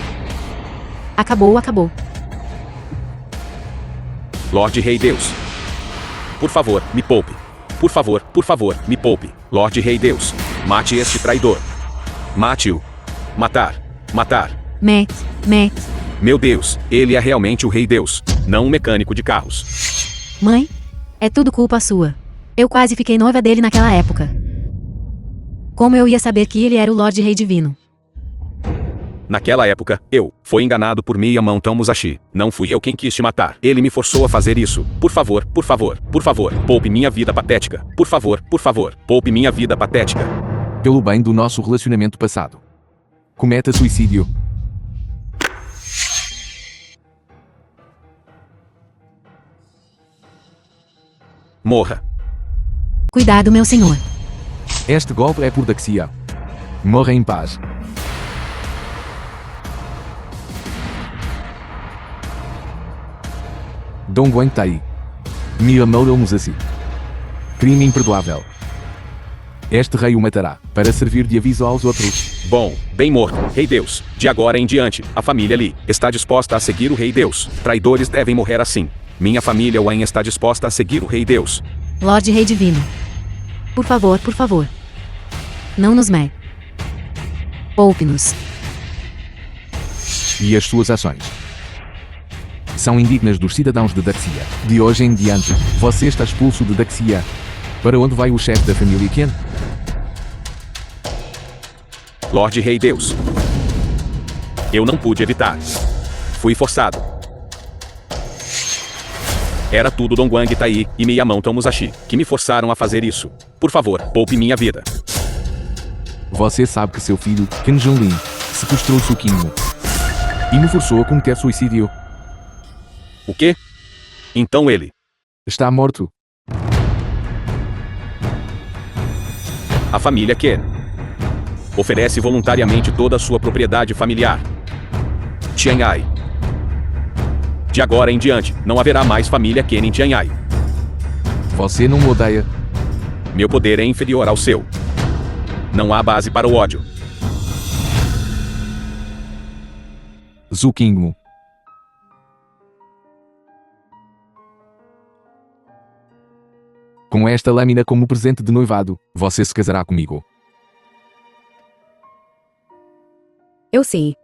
Acabou. Lorde Rei Deus. Por favor, me poupe. Por favor, me poupe. Lorde Rei Deus. Mate este traidor. Mate-o. Matar. Matt. Meu Deus, ele é realmente o Rei Deus, não um mecânico de carros. Mãe? É tudo culpa sua. Eu quase fiquei noiva dele naquela época. Como eu ia saber que ele era o Lorde Rei Divino? Naquela época, eu fui enganado por Miyamoto Musashi. Não fui eu quem quis te matar. Ele me forçou a fazer isso. Por favor, poupe minha vida patética. Por favor, poupe minha vida patética. Pelo bem do nosso relacionamento passado. Cometa suicídio. Morra. Cuidado, meu senhor. Este golpe é por Daxia. Morra em paz. Dong Tai. Miyamoto Musashi. Crime imperdoável. Este rei o matará, para servir de aviso aos outros. Bom, bem morto, Rei Deus. De agora em diante, a família Lee está disposta a seguir o Rei Deus. Traidores devem morrer assim. Minha família Wayne está disposta a seguir o Rei Deus. Lorde Rei Divino. Por favor. Não nos mate. Poupe-nos. E as suas ações são indignas dos cidadãos de Daxia. De hoje em diante, você está expulso de Daxia. Para onde vai o chefe da família Ken? Lorde Rei Deus. Eu não pude evitar. Fui forçado. Era tudo Dongguang Tai e Miyamoto Musashi que me forçaram a fazer isso. Por favor, poupe minha vida. Você sabe que seu filho, Ken Junlin, sequestrou Sukinmo e me forçou a cometer suicídio. O quê? Então ele Está morto. A família Ken oferece voluntariamente toda a sua propriedade familiar. Tianhai. De agora em diante, não haverá mais família Ken em Tianhai. Você não me odeia. Meu poder é inferior ao seu. Não há base para o ódio. Zukingmo. Com esta lâmina como presente de noivado, você se casará comigo. Eu sim.